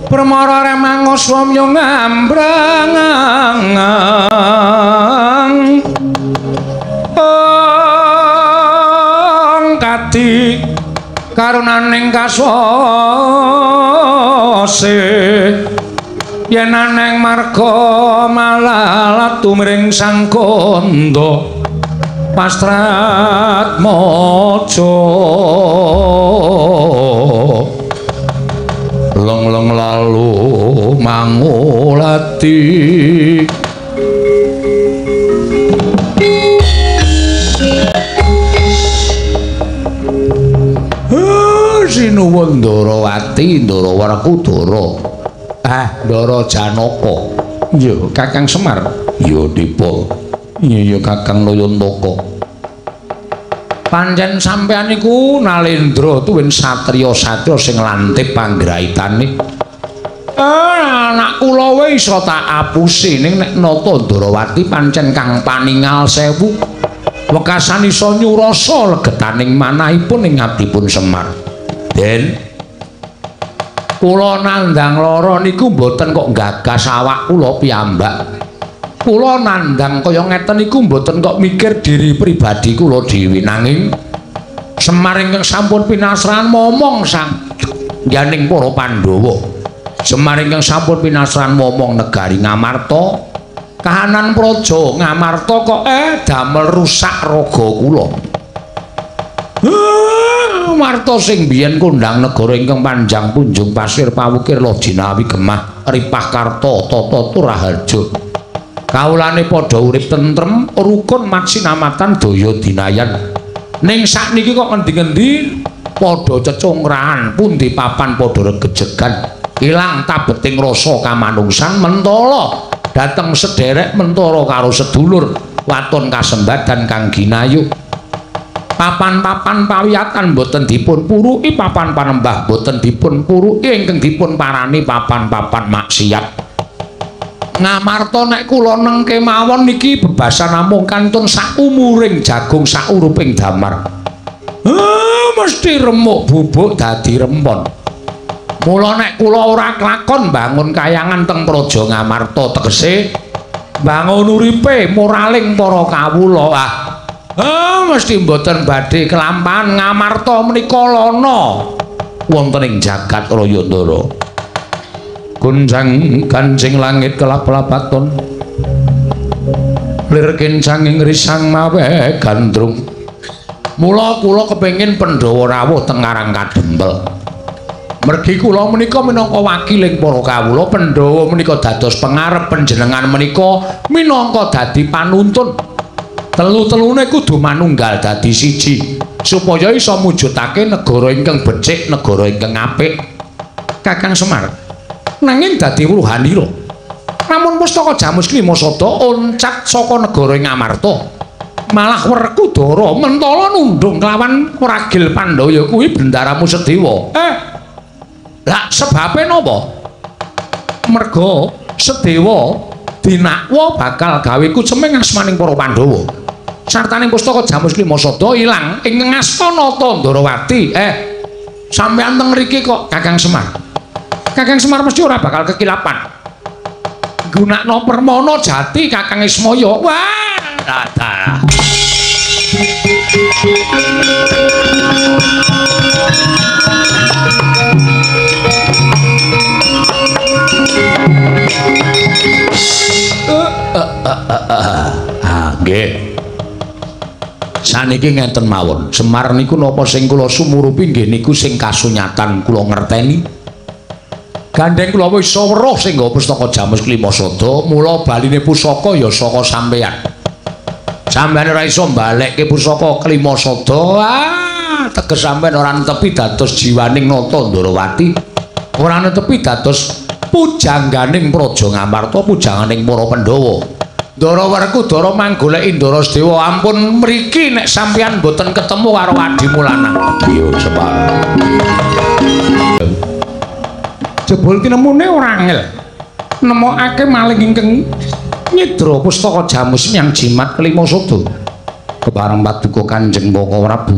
Permara remang swamya ngambrang kati karunaning kasose yen aneng marga malalat tumring sang kandha pastrat maja leng-leng lalu mangulati sinuwun Ndarawati Ndarawarkudara Ndara Janaka ya Kakang Semar ya Dipa iya Kakang Nayantaka pancen sampeyan iku Nalendra tuwin satriya-satriya sing lantip panggraitane anak kula wae iso tak apusi ning nek nata Ndarawati pancen kang paningal sewu wekasan iso nyurasa legetaning manahipun ing abdipun Semar Den kula nandhang lara niku mboten kok gagas awak kula piyambak kula nandhang kaya ngeten niku mboten kok mikir diri pribadi kula dhewe nanging Semar ingkang sampun pinasrahan momong sang yaning para Pandhawa Semar ingkang sampun pinasrahan momong negari Ngamarta kahanan praja Ngamarta kok damel rusak raga kula Marta sing biyen kondhang negara ingkang panjang punjung pasir pawukir Lojinawi Gemah Ripah Karta Tata Turaharja kawulane padha urip tentrem rukun matsinamatan daya dinayan ning sakniki kok ngendi-endi padha cecungrahan pundi papan padha regejegan ilang tabeting rasa kamanungsan mentala dateng sederek mentara karo sedulur waton kasembadan kang ginayuh papan-papan pawiyatan boten dipun puruki papan panembah boten dipun puruki ingkang dipun parani papan-papan maksiat Ngamarta nek kula neng kemawon niki bebasan namung kantun sakumuring jagung sauruping damar mesti remuk bubuk dadi rempon mula nek kula ora klakon bangun kayangan teng praja Ngamarta tegese bangun uripe moraling para kawula mesti mboten badhe kelampahan Ngamarta menika lana wonten ing jagat raya Ndara gunjang kancing langit kelap-lapaton lir kencanging risang mawe gandrung mula kula kepengin Pandhawa rawuh teng Karang Kadempel mergi kula menika minangka wakiling para kawula Pandhawa menika dados pangarep panjenengan menika minangka dadi panuntun telu-telune kudu manunggal dadi siji supaya iso mujudake negara ingkang becik negara ingkang apik Kakang Semar nanging dadi wuruhanira namun pustaka Jamus Klimasada oncat saka negara Ngamarta malah Werkudara mentala nundung kelawan ragil Pandhawa kuwi bendaramu Sedewa lah sebabe napa merga Sedewa dinakwa bakal gawe kuceming asmaning para Pandhawa sartaning pustaka Jamus Klimasada ilang ing Ngastanata Ndarawati sampeyan teng mriki kok Kakang Semar Kakang Semar mesti ora bakal kekilapan gunakno permana jati Kakang Ismaya wah dadah nggih saniki ngenten mawon Semar niku napa sing kula sumurupi nggih niku sing kasunyatan kula ngerteni gandeng kula wis weruh sing nggawa pustaka Jamus Klimasada mula baline pusaka ya saka sampeyan sampeyan ora iso mbalekke pusaka Klimasada teges sampeyan ora netepi dados jiwaning nata Ndarawati ora netepi dados pujangganing praja Ngamarta pujanganing para Pandhawa Ndara Werkudara manggoleki Ndara Sedewa ampun mriki nek sampeyan boten ketemu karo adimu lanang iya Semar jebul tinemune ora angel nemokake maling ingkang nyidra pustaka Jamus Nyang Jimat Klimasada kepareng paduka Kanjeng Baka Prabu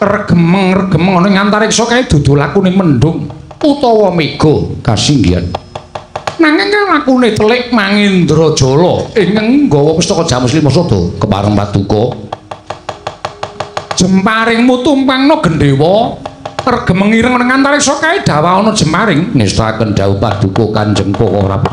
regemeng-regemeng ana ing antariksa kae dudu lakune mendung utawa mega kasinggihan. Nanging kang lakune telik Mangindrajala ingkang nggawa pustaka Jamus Lima Sada kepareng paduka. Jemparingmu tumpangna Gendhewa regemeng ireng ning antariksa kae dawa ana jemaring ngestaken dawuh paduka Kanjeng Koko Prabu.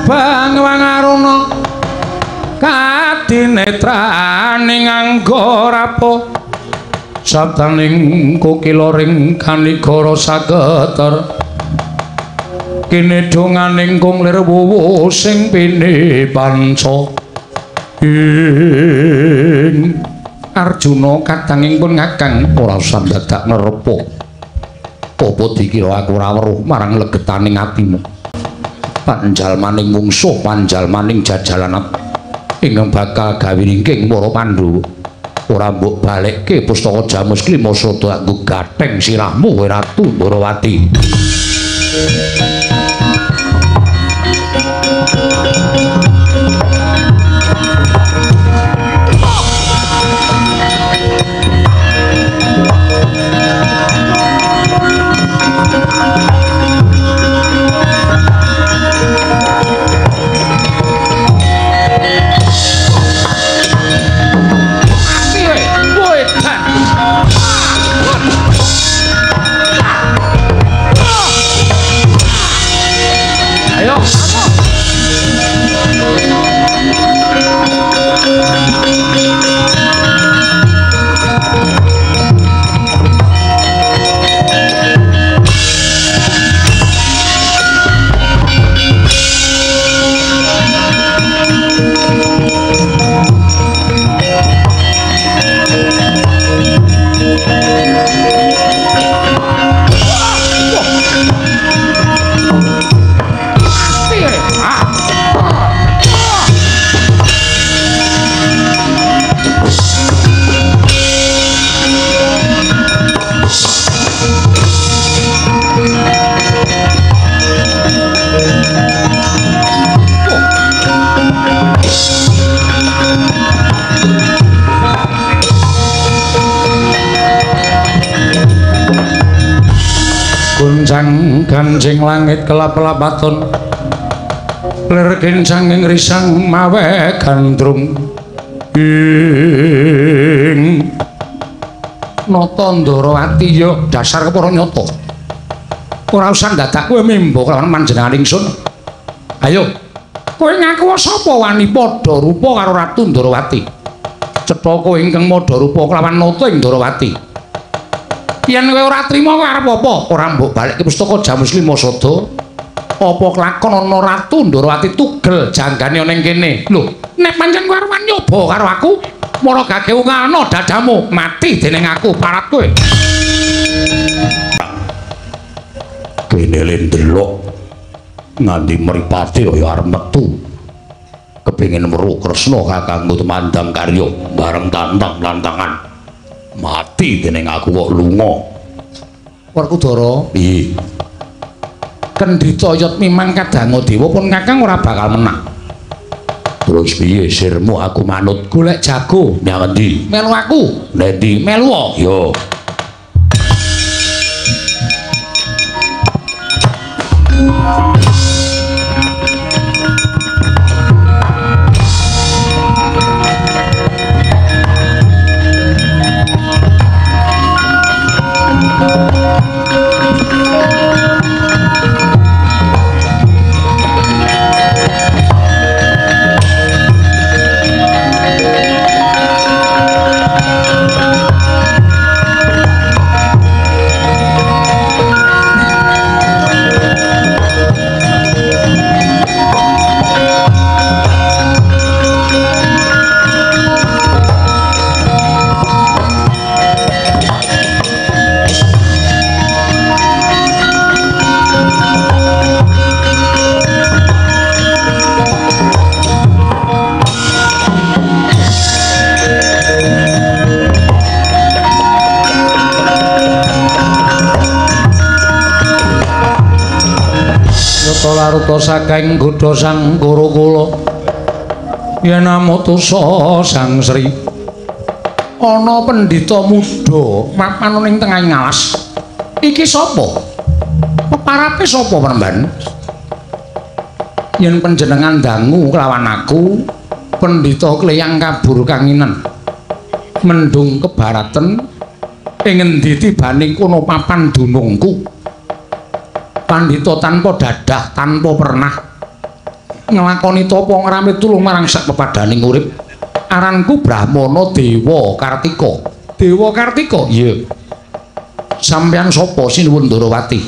Bang wangaruna kadinetraning anggarapo sabdaning kukiloring kanigara sageter kene donganing kunglir wuwu sing pini panca ing Arjuna kadanging pun ngakang ora usah dadak nerepa apa dikira aku ora weruh marang legetaning atimu panjalmaning mungsuh panjalmaning jajalanat ingkang bakal gawe ringking para Pandhawa ora mbok balekke pustaka Jamus Lima Sada anggo gatheng sirahmu kowe Ratu Ndrawati. Ganjing langit kelap-kelapaton lir kincanging risang mawe gandrung ing nata Ndrawati ya dasar kepara nyata ora usah dadak kowe mimba kelawan panjenengan ingsun. Ayo kowe ngaku sapa wani padha rupa karo Ratu Ndrawati cetha kowe ingkang padha rupa kelawan nata ing Ndrawati. Yen kowe ora trima kok arep apa? Ora mbok balekke pustaka Jamus Lima Sada. Apa kelakon ana Ratu Ndrawati tugel janggane ana ing kene. Lho, nek pancen kowe arep nyoba karo aku, mara gageungana dadamu mati dening aku parat kowe. Kene le ndelok nganti mripate kaya arep metu. Kepengin weruh Kresna kakangmu temandang karya bareng tantang-tantangan. Mati dening aku kok lunga. Werkudara, piye? Kendhita Yot Mimang Kadanga Dewa pun Kakang ora bakal menang. Terus piye sirmu aku manut golek jago nang endi? Melu aku. Nek ndi? Melu. Yo. sarta saking godha sang Kurukula yen amutusa Sang Sri ana pendhita muda mapan ning tengahing alas. Iki sapa? Peparape sapa Pramban? Yen panjenengan dangu kelawan aku, Pendhita Kleyang Kabur Kanginan mendung kebaraten ing endi tibaning kono papan dunungku. Pandhita tanpa dadah, tanpa pernah nglakoni tapa ngramit tulung marang sak pepadaning urip. Aranku Brahmana Dewa Kartika. Dewa Kartika? Iya. Sampeyan sapa Sinuwun Ndarawati?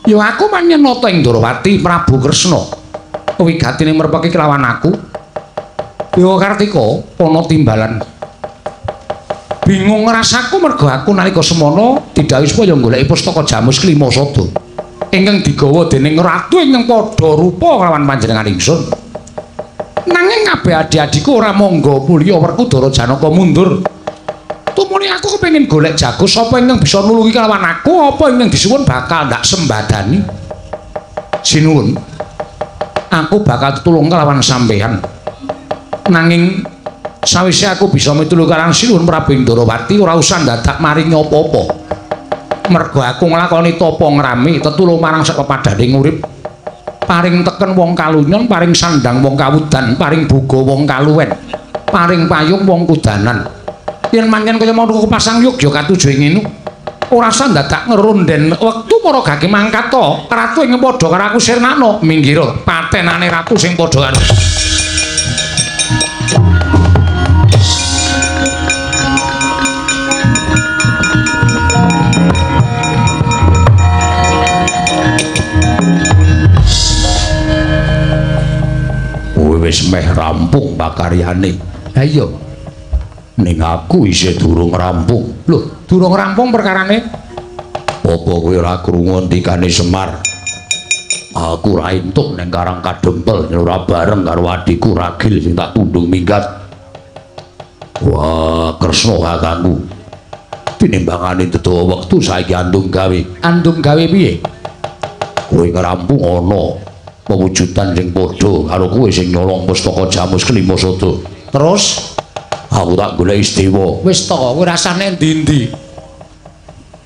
Ya aku manyenata ing Ndarawati Prabu Kresna. Wigatine merpeki kelawan aku. Dewa Kartika ana timbalan. Bingung rasaku merga aku nalika semana didhawuhi supaya goleki pustaka Jamus Klima Sada ingkang digawa dening ratu ingkang padha rupa kelawan panjenengan ingsun. Nanging kabeh adik-adikku ora mangga mulya Werkudara Janaka mundur. Tumuli aku kepengin golek jago sapa ingkang bisa nulungi kelawan aku, apa ingkang disuwun bakal ndak sembadani. Sinuwun, aku bakal tulung kelawan sampeyan. Nanging sawise aku bisa mitulung kelawan Sinuwun Prabu Ndarawati ora usah dadak maringi apa-apa. Mergo aku nglakoni tapa ngrami tetulung marang sakepadaning urip. Paring teken wong kalunyon, paring sandang wong kawudan, paring buga wong kaluwen, paring payung wong kudanan. Yen manyen kaya mau pasang Yogya katuju ing ngene, ora usah dadak ngerunden wektu para gage mangkat to. Ratu ing padha karo aku sirnakno, minggir patenane ratu sing padha karo wis meh rampung pakaryane. Ha iya. Ning aku isih durung rampung. Lho, durung rampung perkarane? Apa kowe ora krungu ndikane Semar? Aku ora entuk ning Karang Kadempel ora bareng karo adikku Ragil sing tak tundung minggat. Wah, Kresna kakangku. Tinimbangane dedawa wektu saiki andung gawe. Andung gawe piye? Kowe ngerampung ana pewujudan sing padha karo kowe sing nyolong pustaka Jamus Klima Sada. Terus aku tak golek Istiwa. Wis to, kowe rasane ndi-ndi?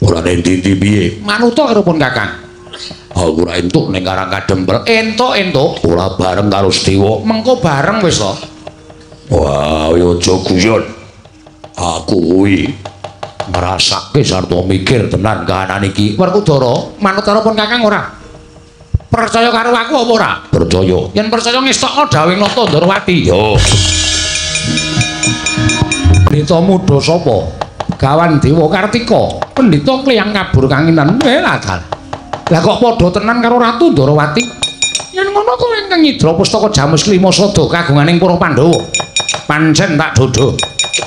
Ora ndi-ndi piye? Manuta karo pun Kakang. Aku ora entuk ning Karang Kadempel. Entuk. Ora bareng karo Istiwa. Mengko bareng wis to. Wah, yo aja guyon. Aku kuwi ngrasake sarta mikir tenan kahanan iki. Werkudara, manut karo pun Kakang ora? Percaya karo aku apa ora? Percaya. Yen percaya ngestokno dawuh Nata Ndarawati. Yo. Pendhita muda sapa? Gawan Dewa Kartika. Pendhita Kleyang Kabur Kanginan. Lah kok padha tenan karo Ratu Ndarawati? Yen ngono kowe ingkang nyidra pustaka Jamus Klima Sada kagunganing para Pandhawa. Pancen tak dodo.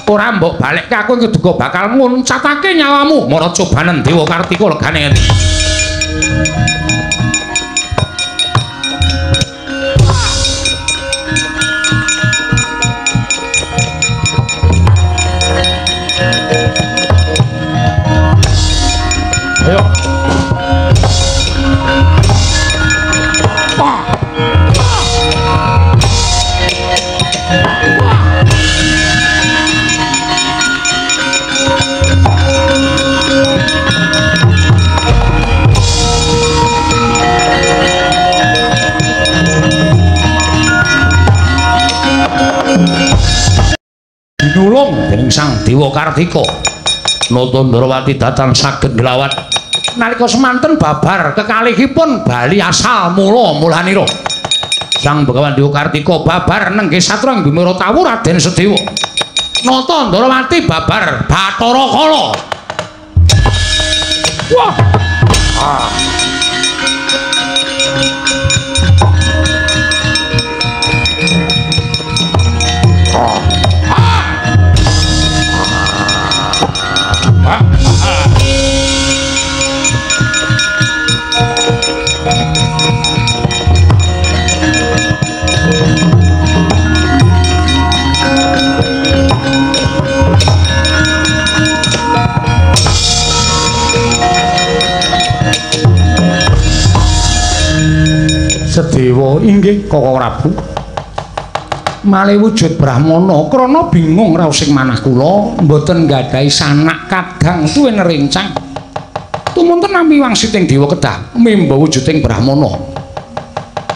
Ora mbok balekke aku keduga bakal nguncatake nyawamu. Mara cobanen Dewa Kartika legane ati. Ayo. Dinulung dening Sang Dewa Kartika. Nata Ndarawati datang saged nglawat nalika semanten babar kekalihipun bali asal mula-mulanira. Sang Begawan Dewa Kartika babar nenggih satra ing Bimara Tawu Raden Sedewa. Nata Ndarawati babar Bathara Kala. Wah. inggih Koko Prabu. Malih wujud Brahmana krana bingung raos ing manah kula mboten nggadhahi sanak kadang tuwin rencang. Tumunten nampi wangsiting dewa kedah mimba wujuding Brahmana.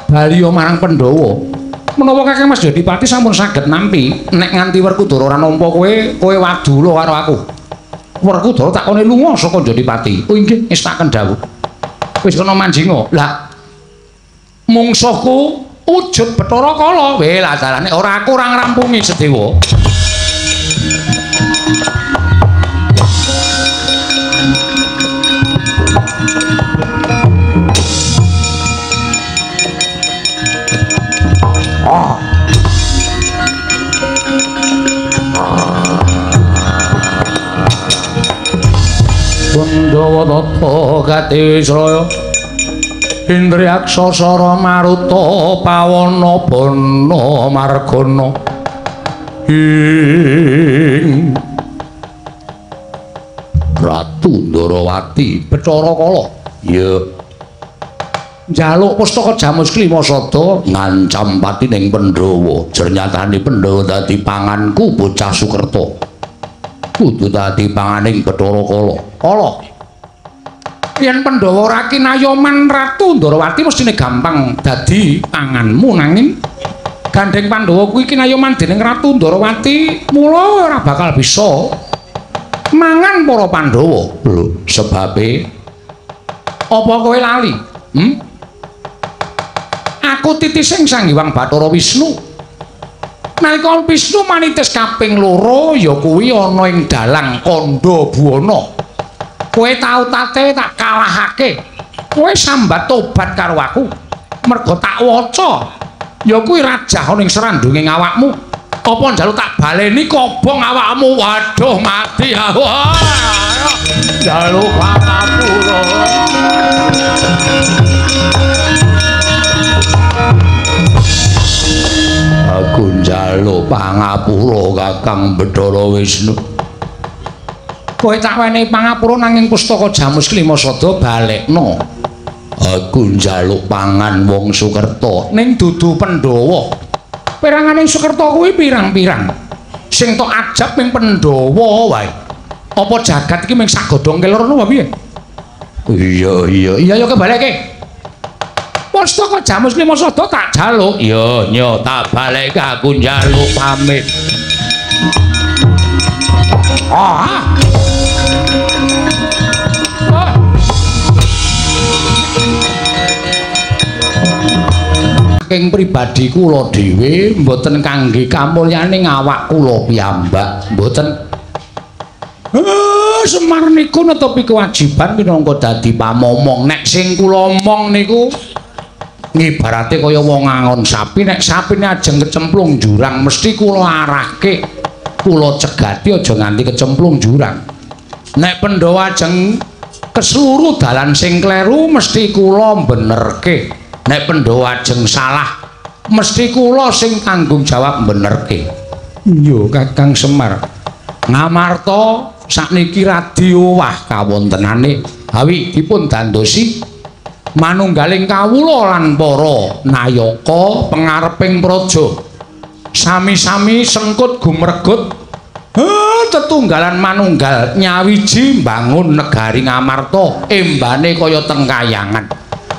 Baliya marang Pandhawa. Menawa Kakang Mas Jodipati sampun saged nampi nek nganti Werkudara ora nampa kowe wadula karo aku. Werkudara takone lunga saka Jodipati. Oh inggih ngestaken dawuh. Wis kena manjinga. Lah mungsuhku wujud Bathara Kala. Weh lah dalane ora aku ora ngrampungi Sedewa. Pandhawa tata Katiwisraya Indriaksa Sara Maruta Pawana Bana Margana ing Ratu Ndarawati Bathara Kala. Ya njaluk pustaka Jamus Klimasada ngancam patining Pandhawa. Jernyatane Pandhawa dadi panganku bocah Sukerta. Kudu dadi panganing Bathara Kala. Kala. Yen Pandhawa ora kinayoman Ratu Ndarawati mestine gampang dadi panganmu nanging gandeng Pandhawa kuwi kinayoman dening Ratu Ndarawati mula ora bakal bisa mangan para Pandhawa. Lho, sebabe apa kowe lali? Aku titising Sang Hyang Bathara Wisnu. Nalika Wisnu manitis kaping 2 ya kuwi ana ing dalang Kandha Buwana. Kowe tau tate tak kalahake. Kowe sambat tobat karo aku. Merga tak waca. Ya kuwi rajah ning serandunging awakmu. Apa njaluk tak baleni kobong awakmu? Waduh mati. Njaluk pangapura. Aku njaluk pangapura Kakang Bathara Wisnu. Kowe tak wenehi pangapura nanging pustaka Jamus Klimasada balekno. Aku njaluk pangan wong Sukerta ning dudu Pandhawa. Peranganing Sukerta kuwi pirang-pirang. Sing tok ajab ming Pandhawa wae. Apa jagat iki ming sagodhong kelorono apa piye? Iya ya kebaleke. Pustaka Jamus Klimasada tak jaluk. Iya nya tak baleke aku njaluk pamit. Saking pribadi kula dhewe mboten kangge kamulyaning awak kula piyambak, mboten. Semar niku netepi kewajiban minangka dadi pamomong. Nek sing kula omong niku ngibarate kaya wong angon sapi, nek sapine ajeng kecemplung jurang mesti kula arahke, kula cegati aja nganti kecemplung jurang. Nek Pandhawa ajeng kesluru dalan sing kleru mesti kula benerke. Nek Pandhawa ajeng salah mesti kula sing tanggung jawab benerke. Yo Kakang Semar. Ngamarta sakniki radi owah kawontenane. Hawi dipun dandosi manunggaling kawula lan para nayaka pangareping praja. Sami-sami sengkut gumregut tetunggalan manunggal nyawiji mbangun negari Ngamarta embane kaya teng kayangan.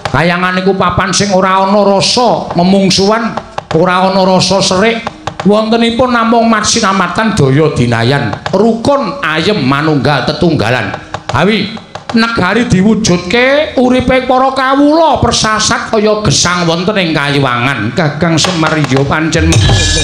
Kayangan iku papan sing ora ana rasa memungsuhan, ora ana rasa serik. Wontenipun namung matsinamatan daya dinayan, rukun ayem manunggal tetunggalan. Hawi negari diwujudke uripe para kawula persasat kaya gesang wonten ing kayiwangan. Kakang Semar ya pancen mengkono.